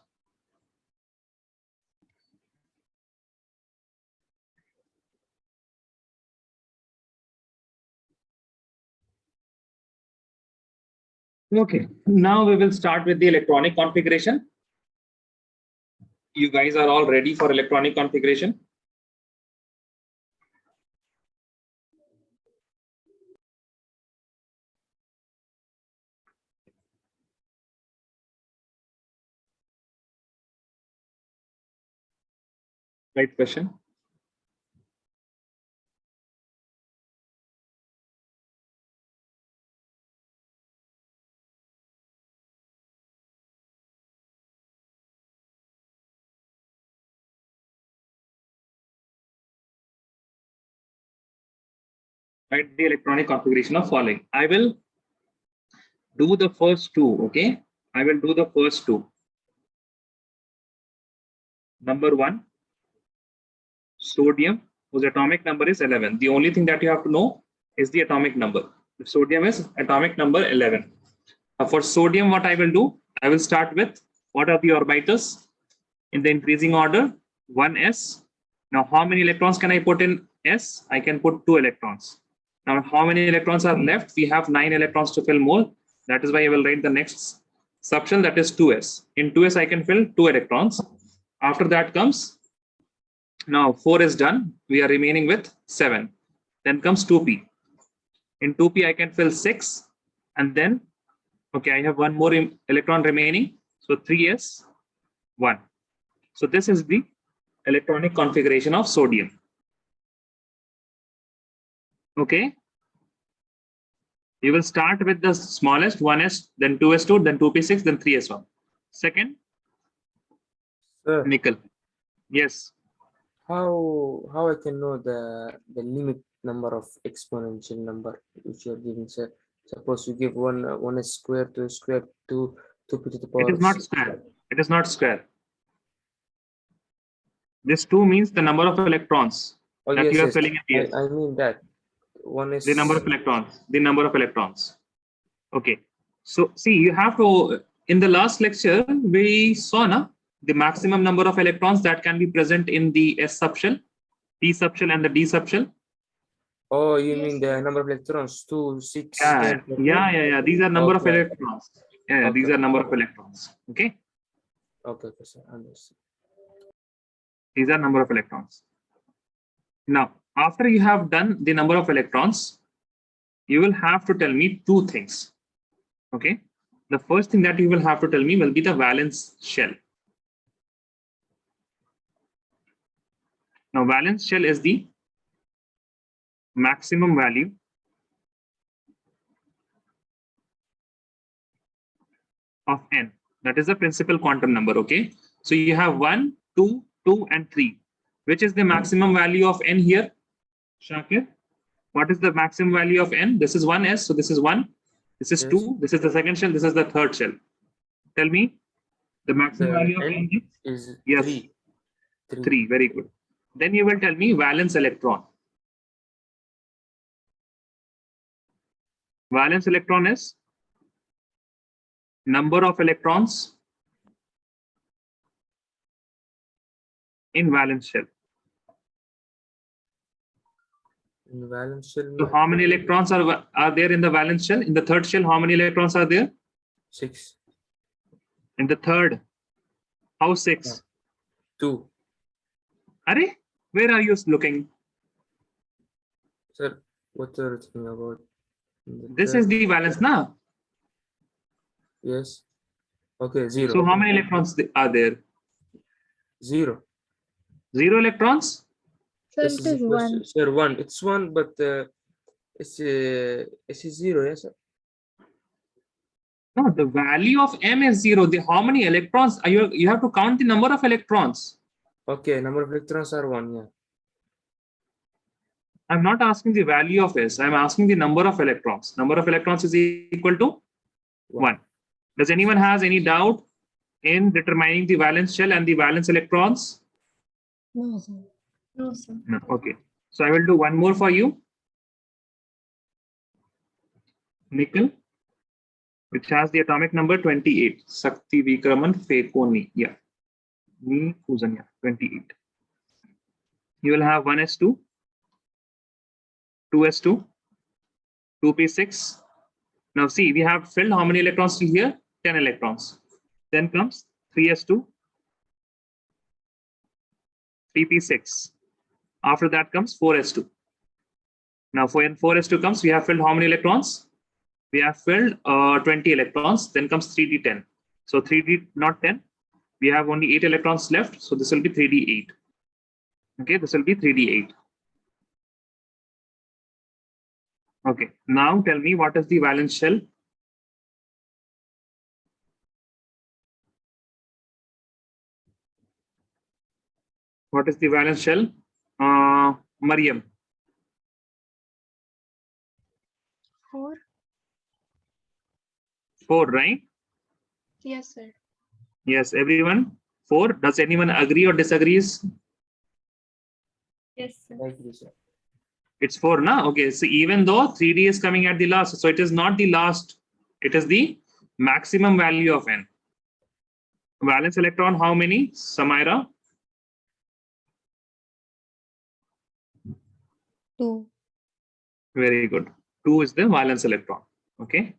Okay, now we will start with the electronic configuration. You guys are all ready for electronic configuration? Right question. Write the electronic configuration of following. I will do the first two. Okay, I will do the first two. Number 1, sodium, whose atomic number is 11. The only thing that you have to know is the atomic number. If sodium is atomic number 11. For sodium, what I will do, I will start with what are the orbitals in the increasing order. 1s. Now, how many electrons can I put in s? I can put 2 electrons. Now, how many electrons are left? We have 9 electrons to fill more. That is why I will write the next subshell, that is 2s. In 2s, I can fill 2 electrons. After that comes, now 4 is done. We are remaining with 7. Then comes 2p. In 2p, I can fill 6. And then, okay, I have one more electron remaining. So 3s, 1. So this is the electronic configuration of sodium. Okay. You will start with the smallest, 1s, then 2s2, then 2p6, then 3s1. Second, Sir, nickel. Yes. how I can know the limit number of exponential number which you are giving, sir? Suppose you give one is square, 2 is square, 2 to the power. It is not square. It is not square. This 2 means the number of electrons Oh, that yes, you are yes. filling in here. I mean that one is The number of electrons. The number of electrons. Okay. So see, you have to, in the last lecture, we saw the maximum number of electrons that can be present in the S subshell, P subshell, and the D subshell. Oh, you Yes, mean the number of electrons? 2, 6, Yeah, 10, 14? yeah. These are number of Okay. electrons. Yeah, these Okay. are number of electrons. Okay. Okay, sir. Understood. These are number of electrons. Now, after you have done the number of electrons, you will have to tell me 2 things. Okay. The first thing that you will have to tell me will be the valence shell. Now, valence shell is the maximum value of n. That is the principal quantum number. Okay. So you have 1, 2, 2, and 3. Which is the maximum value of n here? Shakir, what is the maximum value of n? This is 1s. So this is 1. This is Yes. 2. This is the second shell. This is the third shell. Tell me the maximum The value of n n is? is Yes. 3. 3. Very good. Then you will tell me valence electron. Valence electron is number of electrons in valence shell. In valence shell, So how many electrons are there in the valence shell? In the third shell, how many electrons are there? 6. In the third, how 6? 2. Are, where are you looking? Sir, what are you talking about? This is the valence now. Yes. Okay, 0. So how many electrons are there? 0. 0 electrons? Sir, This it is is 1. Sir, 1. It's 1, but it's 0. Yes, sir. No, the value of m is 0. How many electrons are you have to count the number of electrons. Okay, number of electrons are 1. Yeah. I'm not asking the value of s. I'm asking the number of electrons. Number of electrons is equal to 1. Does anyone has any doubt in determining the valence shell and the valence electrons? No, sir. no, sir. No. Okay. So I will do one more for you. Nickel, which has the atomic number 28. Sakti Vikraman Fekoni. Yeah. Ni fusion. Yeah. 28. You will have 1s2, 2s2, 2p6. Now see, we have filled how many electrons till here? 10 electrons. Then comes 3s2, 3p6. After that comes 4s2. Now when 4s2 comes, we have filled how many electrons? We have filled 20 electrons. Then comes 3d10. So 3d not 10. We have only 8 electrons left. So this will be 3d8. Okay, this will be 3d8. Okay, now tell me what is the valence shell? What is the valence shell? Mariam. 4. 4, right? Yes, sir. Yes, everyone. 4. Does anyone agree or disagrees? Yes, sir. I agree, sir. It's 4, na? Okay, so even though 3D is coming at the last, so it is not the last, it is the maximum value of n. Valence electron, how many? Samaira? 2. Very good. 2 is the valence electron. Okay.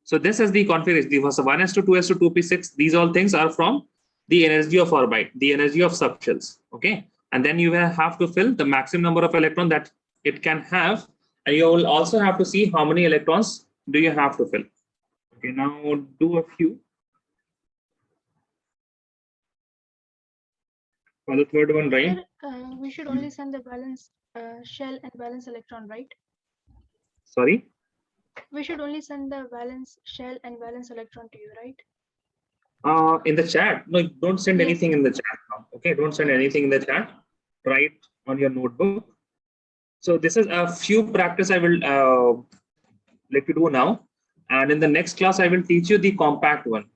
So this is the configuration. The first 1s2, 2s2, 2p6. These all things are from the energy of orbite, the energy of subshells. Okay. And then you will have to fill the maximum number of electrons that it can have. And you will also have to see how many electrons do you have to fill. Okay. Now do a few. For the third one, right? Sir, we should only send the valence shell and valence electron, right? Sorry. We should only send the valence shell and valence electron to you, right? In the chat. No, don't send Yes. anything in the chat now. Okay. Don't send anything in the chat. Write on your notebook. So this is a few practice I will let you do now. And in the next class, I will teach you the compact one.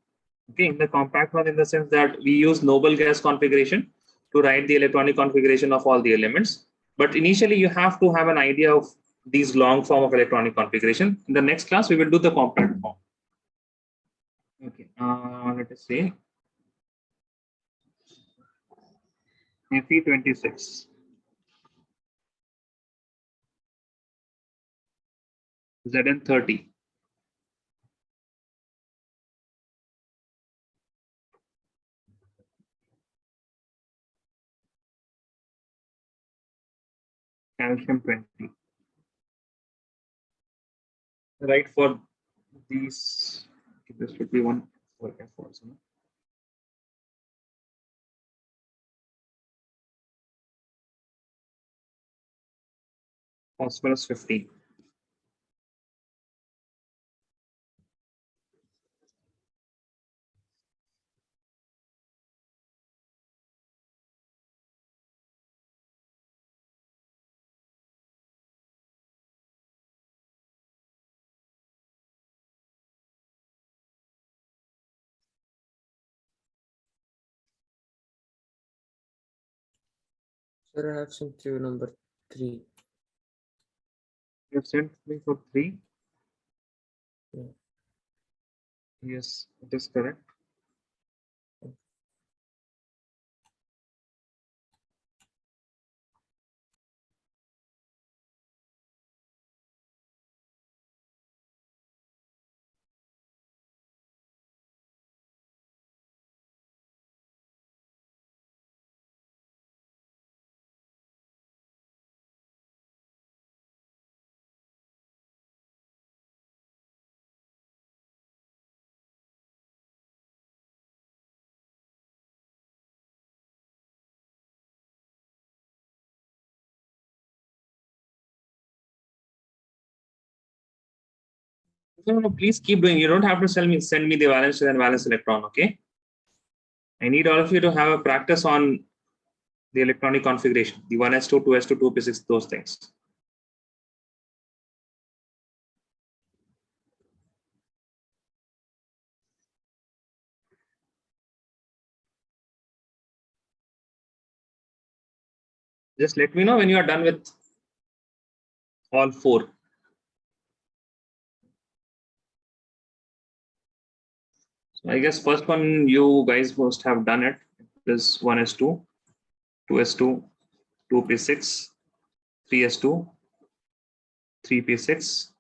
Okay, the compact one in the sense that we use noble gas configuration to write the electronic configuration of all the elements. But initially, you have to have an idea of these long form of electronic configuration. In the next class, we will do the compact form. Okay, let us say Fe26. Zn30. Calcium 20. Right, for these, this should be one work efforts. Phosphorus 15. Sir, I have sent you number 3. You have sent me for 3. Yeah. Yes, it is correct. No, please keep doing. You don't have to send me the valence shell and valence electron. Okay. I need all of you to have a practice on the electronic configuration, the 1s2, 2s2, 2p6, those things. Just let me know when you are done with all 4. So I guess first one you guys must have done it. This 1s2, 2s2, 2p6, 3s2, 3p6,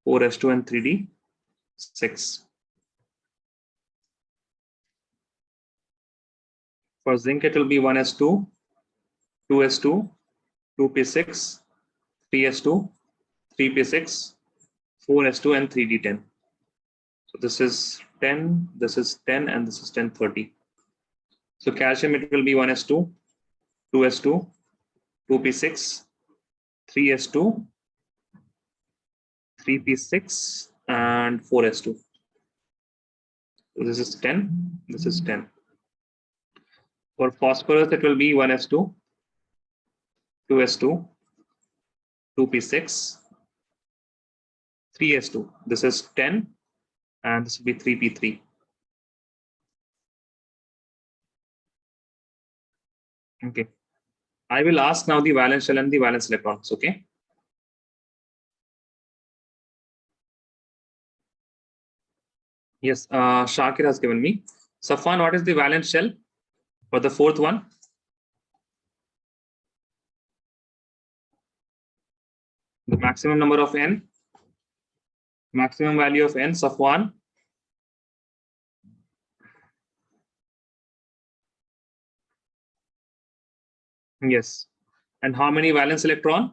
4s2, and 3d6. For zinc, it will be 1s2, 2s2, 2p6, 3s2, 3p6, 4s2, and 3d10. So this is 10, this is 10, and this is 1030. So calcium, it will be 1s2, 2s2, 2p6, 3s2, 3p6, and 4s2. So this is 10. This is 10. For phosphorus, it will be 1s2, 2s2, 2p6, 3s2. This is 10, and this will be 3p3. Okay. I will ask now the valence shell and the valence electrons. Okay. Yes, Shakir has given me. Safwan, what is the valence shell for the fourth one? The maximum number of n, maximum value of n, Safwan. Yes. And how many valence electron?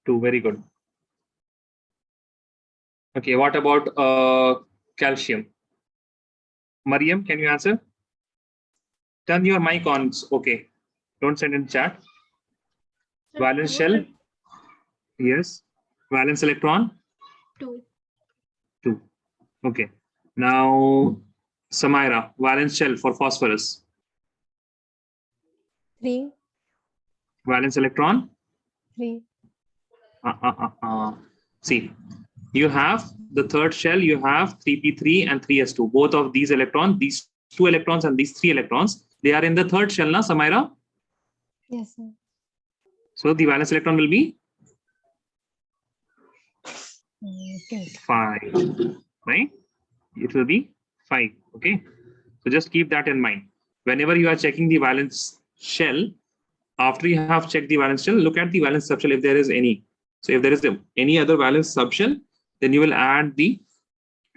2. Very good. Okay, what about calcium? Mariam, can you answer? Turn your mic on. Okay. Don't send in chat. Sir, Valence what shell? are Yes. Valence electron? 2? 2. Okay. Now, Samaira, valence shell for phosphorus. 3. Valence electron? 3. See, you have the third shell, you have 3p3 and 3s2. Both of these electrons, these 2 electrons and these 3 electrons, they are in the third shell, na, Samaira? Yes, sir. So the valence electron will be Okay. 5, right? It will be 5, okay? So just keep that in mind. Whenever you are checking the valence shell, after you have checked the valence shell, look at the valence subshell if there is any. So if there is any other valence subshell, then you will add the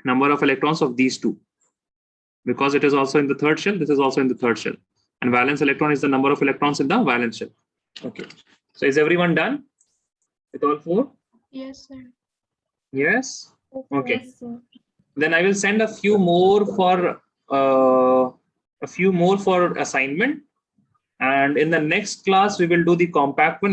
number of electrons of these 2. Because it is also in the third shell, this is also in the third shell. And valence electron is the number of electrons in the valence shell. Okay. So is everyone done with all 4? Yes, sir. Yes? Okay. Yes, sir. Then I will send a few more for assignment. And in the next class, we will do the compact one.